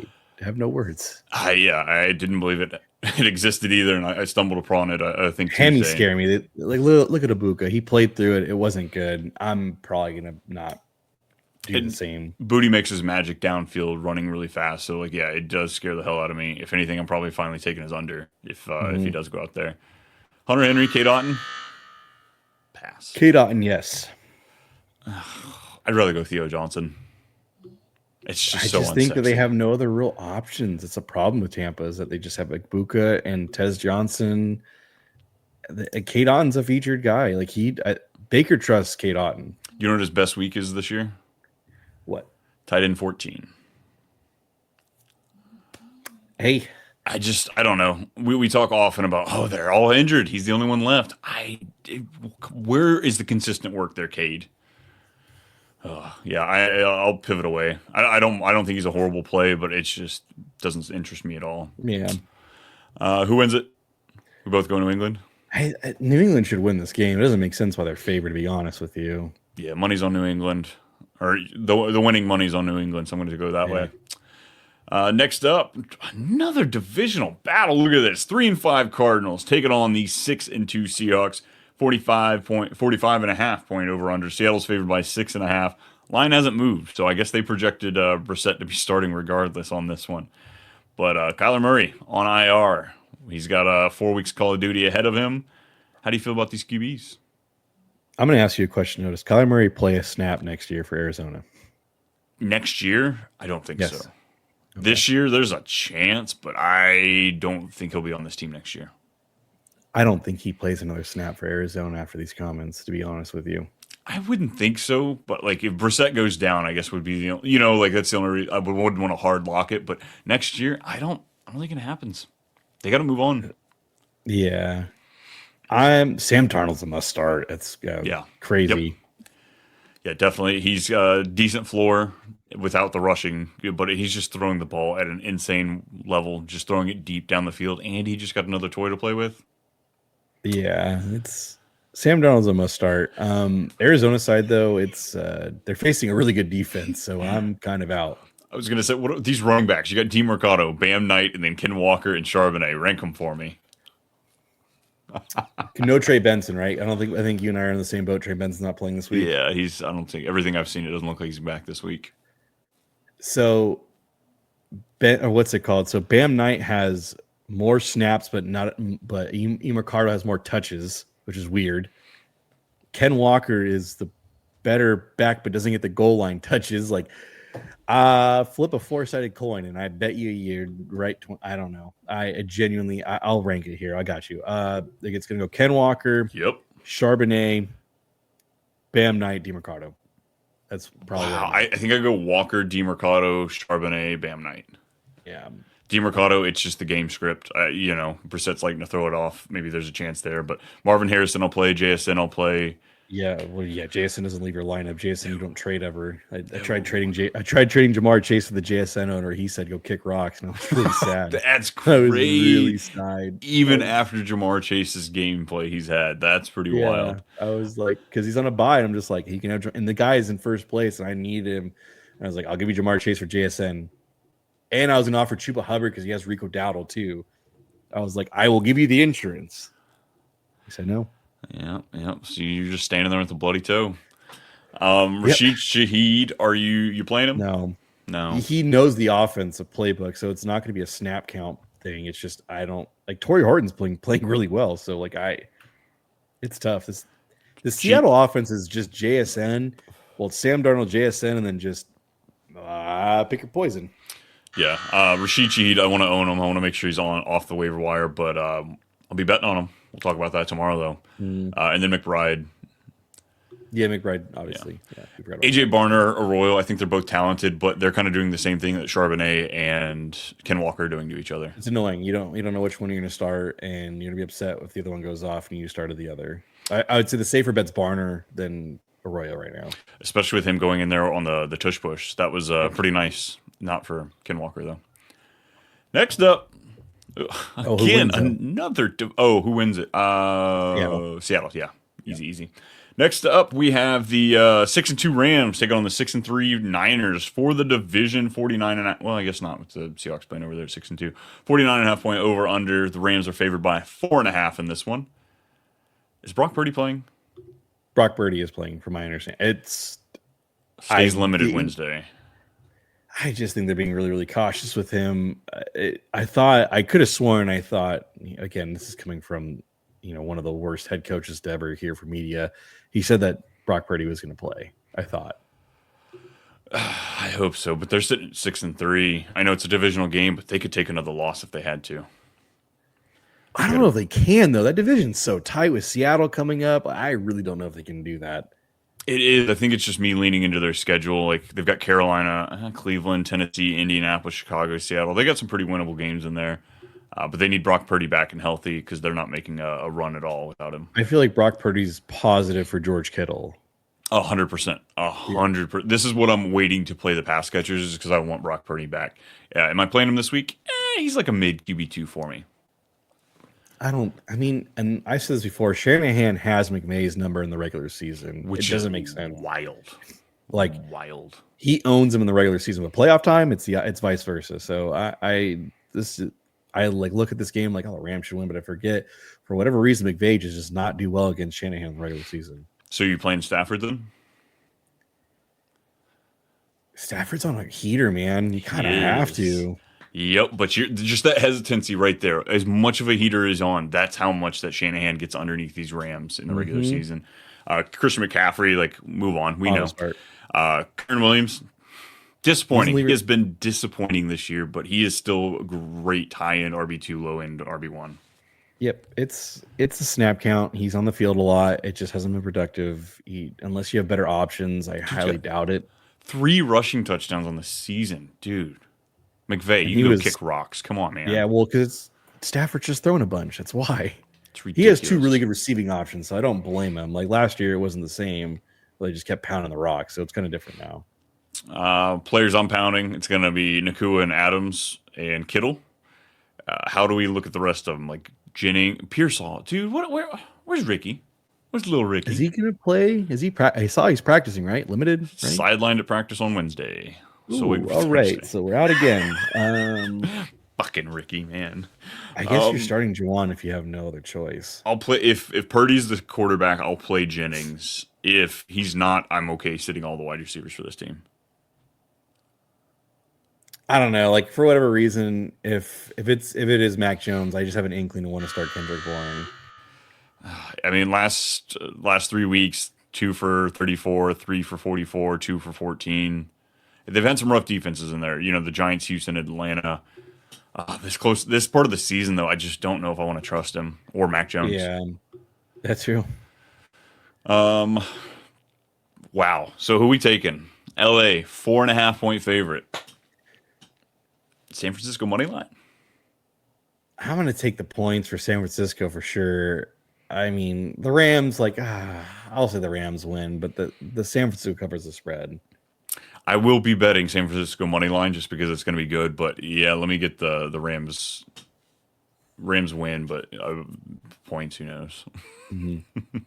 have no words. I didn't believe it existed either, and I stumbled upon it. I think Hammy Tuesday. scare me. Like look at Ibuka. He played through it. It wasn't good. I'm probably gonna not do the same. Booty makes his magic downfield running really fast. So like, yeah, it does scare the hell out of me. If anything, I'm probably finally taking his under if he does go out there. Hunter Henry, K. Dotton, pass. K. Dotton, yes. I'd rather go Theo Johnson. It's just I so just think that they unsexy. have no other real options. It's a problem with Tampa is that they just have like Buka and Tez Johnson. K. Dotton's a featured guy. Like Baker trusts K. Dotton. You know what his best week is this year? What? Tight end 14. Hey, I don't know. We talk often about, they're all injured. He's the only one left. Where is the consistent work there, Cade? Yeah, I'll pivot away. I don't think he's a horrible play, but it just doesn't interest me at all. yeah. Who wins it? We both go New England. New England should win this game. It doesn't make sense why they're favored, to be honest with you. Yeah, money's on New England, or the winning money's on New England. So I'm going to go that way. Next up, another divisional battle. Look at this: 3-5 Cardinals taking on the 6-2 Seahawks. 45.5 point over under. Seattle's favored by 6.5. Line hasn't moved, so I guess they projected Brissett to be starting regardless on this one. But Kyler Murray on IR. He's got 4 weeks Call of Duty ahead of him. How do you feel about these QBs? I'm going to ask you a question. Does Kyler Murray play a snap next year for Arizona? Next year? I don't think Yes. so. Okay. This year, there's a chance, but I don't think he'll be on this team next year. I don't think he plays another snap for Arizona after these comments, to be honest with you. I wouldn't think so, but like if Brissett goes down, I guess would be the that's the only reason I wouldn't want to hard lock it. But next year, I don't think it happens. They got to move on. Yeah, Sam Darnold's a must start. It's crazy. Yep. Yeah, definitely. He's decent floor without the rushing, but he's just throwing the ball at an insane level, just throwing it deep down the field, and he just got another toy to play with. Yeah, it's Sam Darnold's a must start. Arizona side though, it's they're facing a really good defense, so I'm kind of out. I was gonna say, what are these running backs? You got DeMarcado, Bam Knight, and then Ken Walker and Charbonnet. Rank them for me. No Trey Benson, right? I think you and I are in the same boat. Trey Benson's not playing this week. Yeah, I don't think everything I've seen. It doesn't look like he's back this week. So, what's it called? So Bam Knight has more snaps, but Mercado has more touches, which is weird. Ken Walker is the better back, but doesn't get the goal line touches. Like, flip a 4-sided coin, and I bet you're right. I don't know. I genuinely, I'll rank it here. I got you. Think it's gonna go Ken Walker. Yep. Charbonnet, Bam Knight, DeMarcado. That's probably wow. I think I go Walker, DeMarcado, Charbonnet, Bam Knight. Yeah. DeMarcado, it's just the game script. Brissett's liking to throw it off. Maybe there's a chance there, but Marvin Harrison will play. JSN will play. Yeah, well, yeah. JSN doesn't leave your lineup. JSN, you don't trade ever. I tried trading Jamar Chase with the JSN owner. He said go kick rocks, and I was really sad. That's I was crazy. really snide. Even after Jamar Chase's gameplay he's had, that's pretty wild. I was like, because he's on a bye, and I'm just like, he can have, and the guy is in first place, and I need him. And I was like, I'll give you Jamar Chase for JSN, and I was gonna offer Chuba Hubbard because he has Rico Dowdle too. I was like, I will give you the insurance. He said no. Yeah. So you're just standing there with the bloody toe. Rashid Shaheed, are you playing him? No. He knows the offensive playbook, so it's not going to be a snap count thing. It's just I don't like Torrey Horton's playing really well, so like it's tough. The Seattle offense is just JSN. Well, it's Sam Darnold, JSN, and then just pick your poison. Yeah, Rashid Shaheed, I want to own him. I want to make sure he's off the waiver wire, but I'll be betting on him. We'll talk about that tomorrow, though. And then McBride. Yeah, McBride, obviously. Yeah. AJ Barner, Arroyo, I think they're both talented, but they're kind of doing the same thing that Charbonnet and Ken Walker are doing to each other. It's annoying. You don't know which one you're going to start, and you're going to be upset if the other one goes off and you started the other. I would say the safer bet's Barner than Arroyo right now. Especially with him going in there on the tush push. That was pretty nice. Not for Ken Walker, though. Next up, Oh, who Again, wins though? another. Who wins it? Seattle. Seattle. Yeah, Yeah. easy. Next up, we have the 6-2 Rams taking on the 6-3 Niners for the division. 49 and well, I guess not with the Seahawks playing over there at 6-2. 49.5 point over under. The Rams are favored by 4.5 in this one. Is Brock Purdy playing? Brock Purdy is playing, from my understanding. Stays limited Wednesday. I just think they're being really, really cautious with him. I could have sworn. I thought, again, this is coming from one of the worst head coaches to ever hear from media. He said that Brock Purdy was going to play. I thought. I hope so, but they're sitting at 6-3. I know it's a divisional game, but they could take another loss if they had to. I don't know if they can though. That division's so tight with Seattle coming up. I really don't know if they can do that. It is. I think it's just me leaning into their schedule. Like they've got Carolina, Cleveland, Tennessee, Indianapolis, Chicago, Seattle. They got some pretty winnable games in there, but they need Brock Purdy back and healthy because they're not making a run at all without him. I feel like Brock Purdy's positive for George Kittle. 100%. 100%. This is what I'm waiting to play the pass catchers is because I want Brock Purdy back. Am I playing him this week? He's like a mid QB2 for me. And I've said this before, Shanahan has McVay's number in the regular season, which doesn't make sense. Wild. He owns him in the regular season. With playoff time, it's vice versa. So I look at this game like, oh, the Rams should win, but I forget for whatever reason McVay just does not do well against Shanahan in the regular season. So you playing Stafford then? Stafford's on a heater, man. You kind of have to. Yep, but you're just that hesitancy right there. As much of a heater is on, that's how much that Shanahan gets underneath these Rams in the regular season. Christian McCaffrey, move on. We know. Karen Williams, disappointing. He has been disappointing this year, but he is still a great high-end RB2, low-end RB1. Yep, it's a snap count. He's on the field a lot. It just hasn't been productive. Unless you have better options, I highly doubt it. 3 rushing touchdowns on the season, dude. McVay, you go kick rocks. Come on, man. Yeah, well, because Stafford's just throwing a bunch. That's why. He has 2 really good receiving options, so I don't blame him. Like last year, it wasn't the same. They just kept pounding the rock, so it's kind of different now. Players I'm pounding, it's going to be Nakua and Adams and Kittle. How do we look at the rest of them? Like Jennings, Pearsall. Dude, where's Ricky? Where's little Ricky? Is he going to play? I saw he's practicing, right? Limited? Right? Sidelined at practice on Wednesday. So all right, so we're out again. Fucking Ricky, man. I guess you're starting Juwan if you have no other choice. I'll play if Purdy's the quarterback. I'll play Jennings. If he's not, I'm okay sitting all the wide receivers for this team. I don't know. Like for whatever reason, if it is Mac Jones, I just have an inkling to want to start Kendrick Bourne. I mean, last 3 weeks, 2 for 34, 3 for 44, 2 for 14. They've had some rough defenses in there. The Giants, Houston, Atlanta. This part of the season, though, I just don't know if I want to trust him or Mac Jones. Yeah, that's true. Wow. So who we taking? LA, 4.5 point favorite. San Francisco money line. I'm going to take the points for San Francisco for sure. I mean, the Rams, I'll say the Rams win, but the San Francisco covers the spread. I will be betting San Francisco money line just because it's going to be good. But yeah, let me get the Rams. Rams win, but points, who knows? Mm-hmm.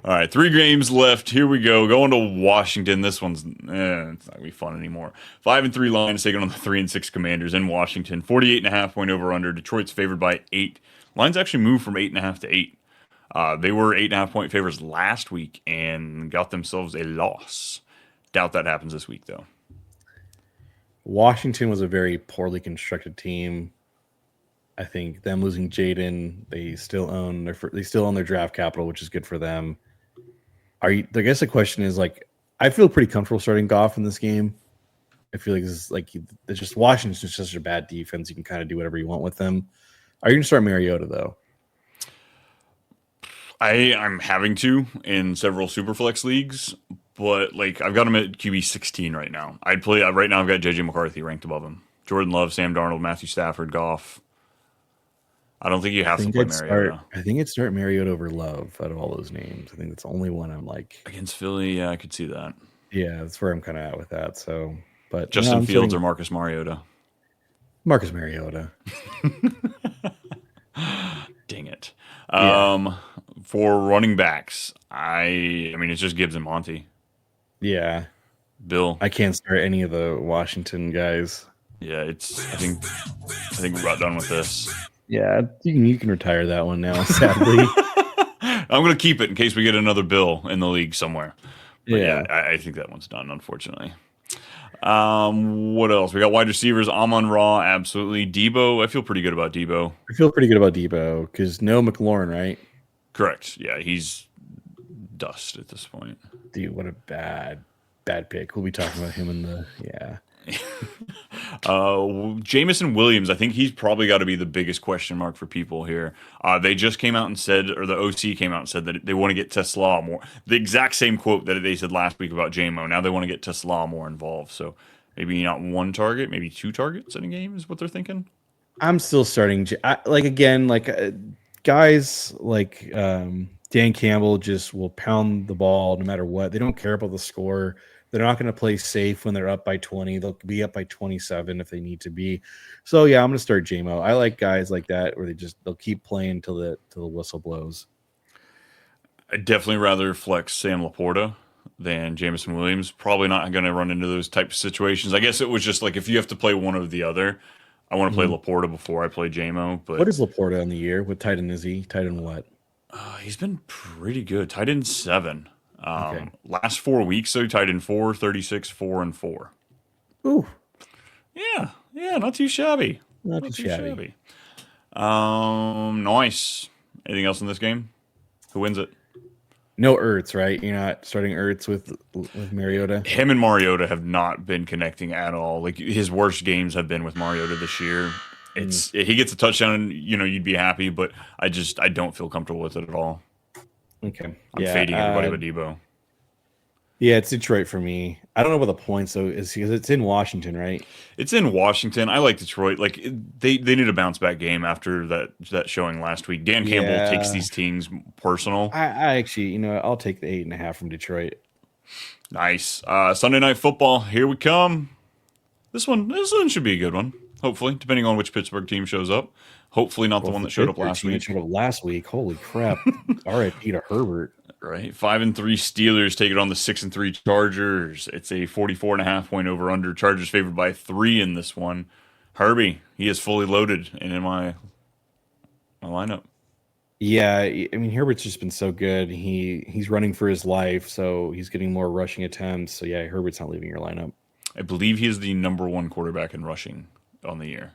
All right, 3 games left. Here we go. Going to Washington. This one's it's not gonna be fun anymore. 5-3 Lions taking on the 3-6 Commanders in Washington. 48.5 point over under. Detroit's favored by 8. Lions actually moved from 8.5 to 8. They were 8.5 point favorites last week and got themselves a loss. Doubt that happens this week, though. Washington was a very poorly constructed team. I think them losing Jaden, they still own their draft capital, which is good for them. I guess the question is I feel pretty comfortable starting Goff in this game. I feel like it's just Washington's just such a bad defense. You can kind of do whatever you want with them. Are you going to start Mariota though? I'm having to in several Superflex leagues. But I've got him at QB 16 right now. I'd play right now. I've got JJ McCarthy ranked above him. Jordan Love, Sam Darnold, Matthew Stafford, Goff. I don't think you have to play Mariota. I think I'd start Mariota over Love out of all those names. I think that's the only one I'm against Philly. Yeah, I could see that. Yeah, that's where I'm kind of at with that. So, but Justin Fields or Marcus Mariota. Marcus Mariota. Yeah. For running backs, I mean, it's just Gibbs and Monty. Yeah. Bill. I can't start any of the Washington guys. Yeah, it's. I think we're about done with this. Yeah, you can retire that one now, sadly. I'm gonna keep it in case we get another Bill in the league somewhere. But yeah, Yeah. I think that one's done, unfortunately. What else? We got wide receivers. Amon Ra, absolutely. Debo, I feel pretty good about Debo. I feel pretty good about Debo because no McLaurin, right? Correct. Yeah, he's dust at this point. Dude, what a bad pick. We'll be talking about him in the Jamison Williams, I think he's probably got to be the biggest question mark for people here. They just came out and said, or the OC came out and said that they want to get Tesla more. The exact same quote that they said last week about JMO. Now they want to get Tesla more involved. So maybe not one target, maybe 2 targets in a game is what they're thinking. I'm still starting guys like Dan Campbell just will pound the ball no matter what. They don't care about the score. They're not going to play safe when they're up by 20. They'll be up by 27 if they need to be. So yeah, I'm going to start JMO. I like guys like that where they'll keep playing till the whistle blows. I'd definitely rather flex Sam Laporta than Jamison Williams. Probably not going to run into those types of situations. I guess it was just like if you have to play one or the other, I want to play Laporta before I play JMO. But what is Laporta on the year? What tight end is he? Tight end what? He's been pretty good. Tight end 7. Okay. Last 4 weeks, so tight end 4, 36, 4, and 4. Ooh. Yeah, not too shabby. Not too shabby. Nice. Anything else in this game? Who wins it? No Ertz, right? You're not starting Ertz with Mariota? Him and Mariota have not been connecting at all. Like his worst games have been with Mariota this year. He gets a touchdown, you'd be happy, but I don't feel comfortable with it at all. Okay. I'm fading everybody but Debo. Yeah, it's Detroit for me. I don't know about the points though, is because it's in Washington, right? It's in Washington. I like Detroit. Like they need a bounce back game after that showing last week. Dan Campbell takes these teams personal. I actually, I'll take the 8.5 from Detroit. Nice. Sunday Night Football. Here we come. This one should be a good one. Hopefully, depending on which Pittsburgh team shows up. Hopefully, not the one that showed up last week. Holy crap! R.I.P. to Herbert. Right, 5-3 Steelers take it on the 6-3 Chargers. It's a 44.5 point over under. Chargers favored by 3 in this one. Herbie, he is fully loaded and in my lineup. Yeah, I mean Herbert's just been so good. He's running for his life, so he's getting more rushing attempts. So yeah, Herbert's not leaving your lineup. I believe he is the number 1 quarterback in rushing on the year.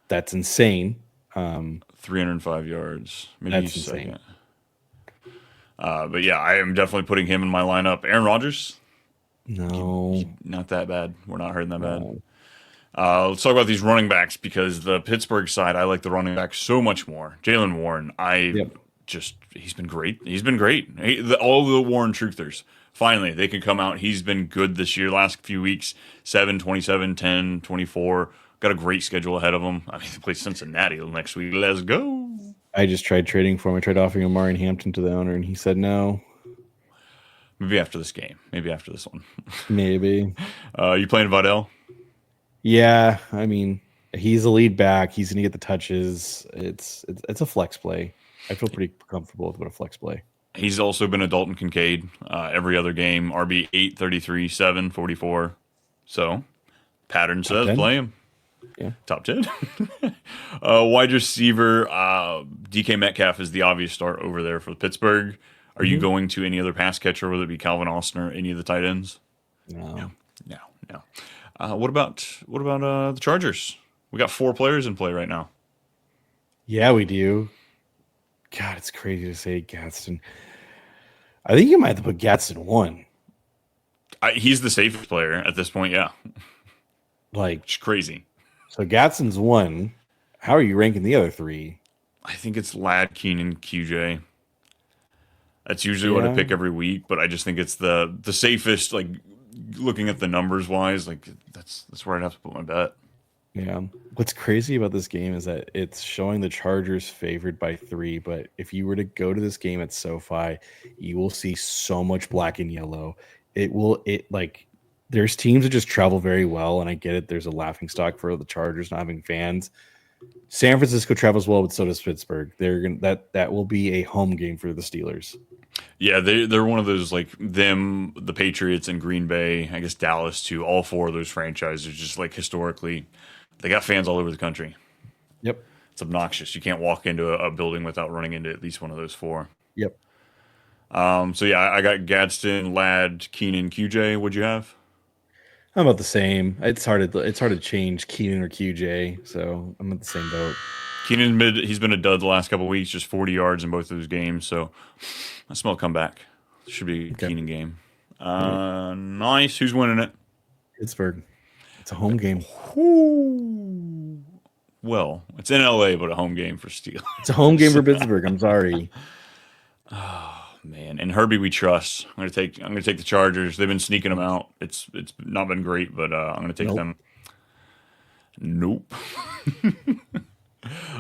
That's insane. 305 yards. Maybe that's he's insane. Second. But yeah, I am definitely putting him in my lineup. Aaron Rodgers? No. Not that bad. We're not hurting that bad. Let's talk about these running backs because the Pittsburgh side, I like the running back so much more. Jaylen Warren, he's been great. He's been great. All the Warren truthers, finally, they can come out. He's been good this year. Last few weeks, 7, 27, 10, 24. Got a great schedule ahead of them. I mean, they play Cincinnati next week. Let's go. I just tried trading for him. I tried offering Amari Hampton to the owner, and he said no. Maybe after this game. Maybe after this one. Maybe. You playing Vidal? Yeah, I mean, he's a lead back. He's going to get the touches. It's a flex play. I feel pretty comfortable with a flex play. He's also been a Dalton Kincaid every other game. RB 8, 33, 7, 44. So, pattern says play him. Yeah. Top 10. Wide receiver, DK Metcalf is the obvious start over there for Pittsburgh. Are you going to any other pass catcher, whether it be Calvin Austin or any of the tight ends? No. What about the Chargers? We got 4 players in play right now. Yeah, we do. God, it's crazy to say Gadsden. I think you might have to put Gadsden 1. He's the safest player at this point, yeah. It's crazy. So Gadsden's 1. How are you ranking the other 3? I think it's Ladd, Keenan, QJ. That's usually what I pick every week, but I just think it's the safest, like looking at the numbers wise, like that's where I'd have to put my bet. Yeah. What's crazy about this game is that it's showing the Chargers favored by 3, but if you were to go to this game at SoFi, you will see so much black and yellow. There's teams that just travel very well, and I get it. There's a laughing stock for the Chargers not having fans, San Francisco travels well, but so does Pittsburgh. They're gonna that will be a home game for the Steelers. Yeah, they're one of those like them, the Patriots and Green Bay, I guess Dallas too. All four of those franchises, just like historically, they got fans all over the country. Yep. It's obnoxious. You can't walk into a building without running into at least one of those four. Yep. So yeah, I got Gadsden, Ladd, Keenan, QJ. What'd you have? I'm about the same. It's hard to change Keenan or QJ, so I'm at the same boat. Keenan he's been a dud the last couple of weeks, just 40 yards in both of those games. So I smell a comeback. Should be a Keenan game. Nice. Who's winning it? Pittsburgh. It's a home game. Well, it's in LA, but a home game for Steelers. It's a home game for Pittsburgh. I'm sorry. Oh man, and Herbie we trust. I'm gonna take the Chargers. They've been sneaking them out. It's not been great, but I'm gonna take them. Nope.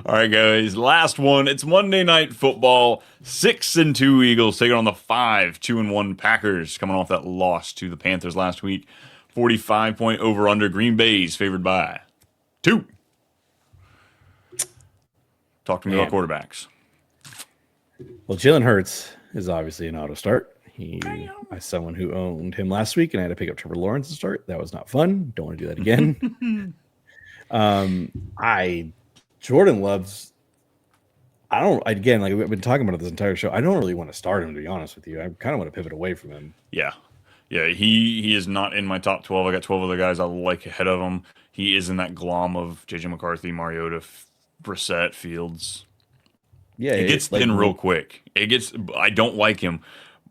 All right, guys. Last one. It's Monday Night Football. 6-2 Eagles taking on the 5-2-1 Packers, coming off that loss to the Panthers last week. 45-point over/under. Green Bay's favored by 2. Talk to me about quarterbacks. Well, Jalen Hurts is obviously an auto start. As someone who owned him last week and I had to pick up Trevor Lawrence to start. That was not fun. Don't want to do that again. Jordan Love's. Again, like we've been talking about it this entire show. I don't really want to start him, to be honest with you. I kind of want to pivot away from him. Yeah. He is not in my top 12. I got 12 other guys I like ahead of him. He is in that glom of JJ McCarthy, Mariota, Brissett, Fields. Yeah, it gets thin real quick. I don't like him,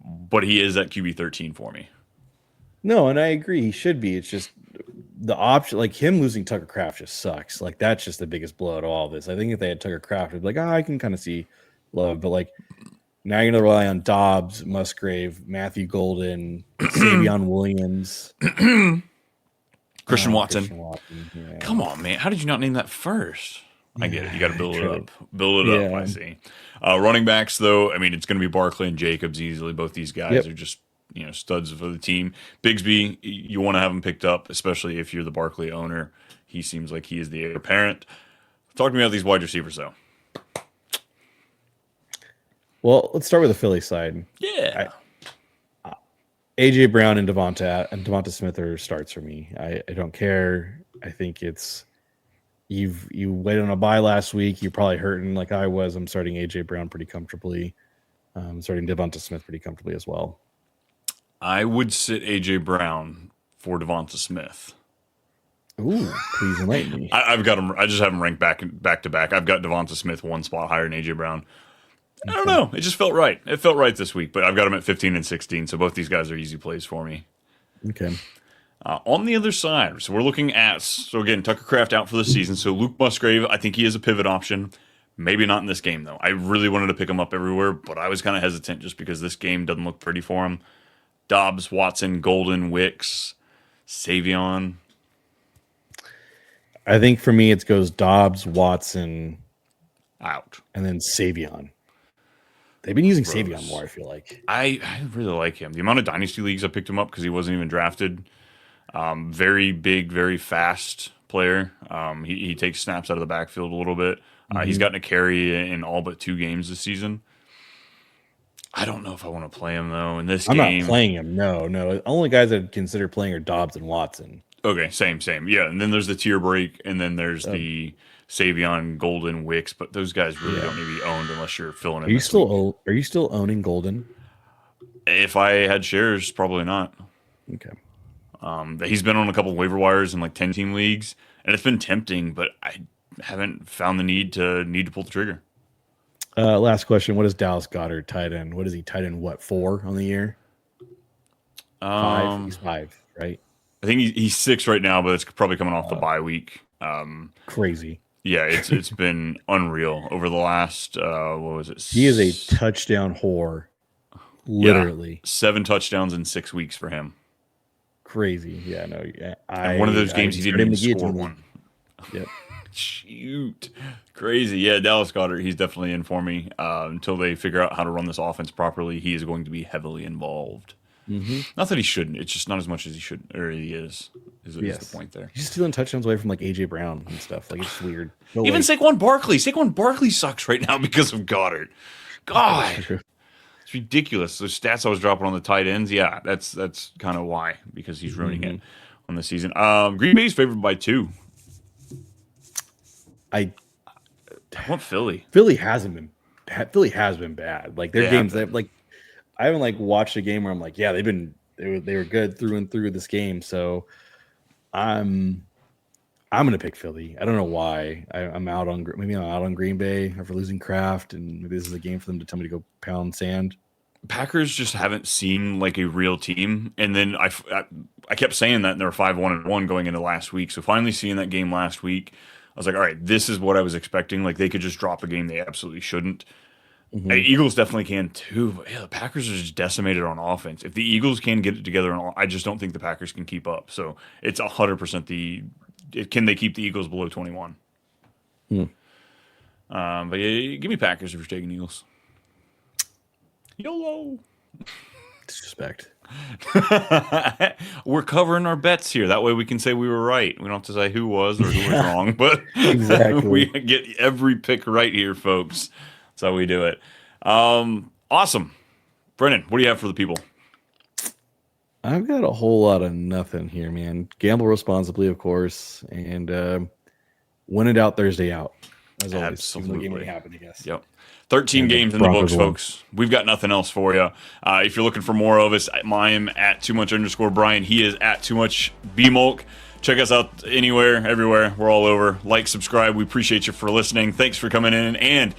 but he is at QB 13 for me. No, and I agree. He should be. It's just the option, like him losing Tucker Kraft just sucks. Like that's just the biggest blow to all this. I think if they had Tucker Kraft, it'd be like, I can kind of see Love, but like now you're gonna rely on Dobbs, Musgrave, Matthew Golden, Savion Williams, Christian Watson. Yeah. Come on, man. How did you not name that first? I get it. You got to build it up. Build it up, I see. Running backs, though, I mean, it's going to be Barkley and Jacobs easily. Both these guys are just, studs for the team. Bigsby, you want to have him picked up, especially if you're the Barkley owner. He seems like he is the heir apparent. Talk to me about these wide receivers, though. Well, let's start with the Philly side. Yeah. A.J. Brown and Devonta Smith are starts for me. I don't care. I think it's you waited on a bye last week. You're probably hurting like I was. I'm starting A.J. Brown pretty comfortably. I'm starting Devonta Smith pretty comfortably as well. I would sit A.J. Brown for Devonta Smith. Ooh, please enlighten me. I've got him. I just have him ranked back to back. I've got Devonta Smith one spot higher than A.J. Brown. I don't know. It just felt right. It felt right this week, but I've got him at 15 and 16, so both these guys are easy plays for me. Okay. On the other side, so we're looking at, again, Tucker Kraft out for the season, so Luke Musgrave, I think he is a pivot option. Maybe not in this game, though. I really wanted to pick him up everywhere, but I was kind of hesitant just because this game doesn't look pretty for him. Dobbs, Watson, Golden, Wicks, Savion. I think for me, it goes Dobbs, Watson, out. And then Savion. They've been using Savion more, I feel like. I really like him. The amount of Dynasty leagues I picked him up because he wasn't even drafted. Very big, very fast player. He takes snaps out of the backfield a little bit. He's gotten a carry in all but 2 games this season. I don't know if I want to play him, though, in this game. I'm not playing him, no. The only guys I'd consider playing are Dobbs and Watson. Okay, same. Yeah, and then there's the tier break, and then there's the Savion, Golden, Wicks, but those guys really don't need to be owned unless you're filling in. Are you still owning Golden? If I had shares, probably not. Okay. He's been on a couple waiver wires in like 10-team leagues, and it's been tempting, but I haven't found the need to pull the trigger. Last question: what is Dallas Goedert tight end? What is he tight end? 4 on the year? 5. He's 5, right? I think he's 6 right now, but it's probably coming off the bye week. Crazy. Yeah, it's been unreal over the last what was it? He is a touchdown whore, literally. Yeah, 7 touchdowns in 6 weeks for him. Crazy. Yeah, no. Yeah, and one of those games he didn't even score one. Yep. Shoot, crazy. Yeah, Dallas Goedert, he's definitely in for me. Until they figure out how to run this offense properly, he is going to be heavily involved. Not that he shouldn't. It's just not as much as he should, or he is the point there. He's stealing touchdowns away from like AJ Brown and stuff. Like it's weird. No Even way. Saquon Barkley sucks right now because of Goddard. God, it's ridiculous. Those stats I was dropping on the tight ends, yeah, that's kind of why, because he's ruining it on the season. Green Bay's favored by 2. I want Philly. Philly has been bad. Like their games, I haven't like watched a game where I'm like, yeah, they were good through and through this game. So I'm gonna pick Philly. I don't know why. I'm out on Green Bay after losing Kraft, and maybe this is a game for them to tell me to go pound sand. Packers just haven't seemed like a real team, and then I kept saying that, and they were 5-1-1 going into last week. So finally seeing that game last week, I was like, all right, this is what I was expecting. Like they could just drop a game they absolutely shouldn't. Eagles definitely can too, but yeah, the Packers are just decimated on offense. If the Eagles can get it together, I just don't think the Packers can keep up. So it's 100% can they keep the Eagles below 21? But yeah, give me Packers if you're taking Eagles. YOLO. Disrespect. We're covering our bets here. That way we can say we were right. We don't have to say who was or who was wrong, but we get every pick right here, folks. That's how we do it. Awesome. Brennan, what do you have for the people? I've got a whole lot of nothing here, man. Gamble responsibly, of course, and win it out Thursday out. As always. Absolutely. Game happen, I guess. Yep. 13 games in the books, folks. We've got nothing else for you. If you're looking for more of us, I am at @toomuch_Brian. He is at @toomuchbmulk. Check us out anywhere, everywhere. We're all over. Like, subscribe. We appreciate you for listening. Thanks for coming in. And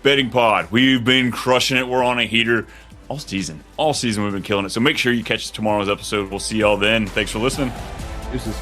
Betting Pod, we've been crushing it. We're on a heater all season. All season we've been killing it. So make sure you catch tomorrow's episode. We'll see y'all then. Thanks for listening. Deuces.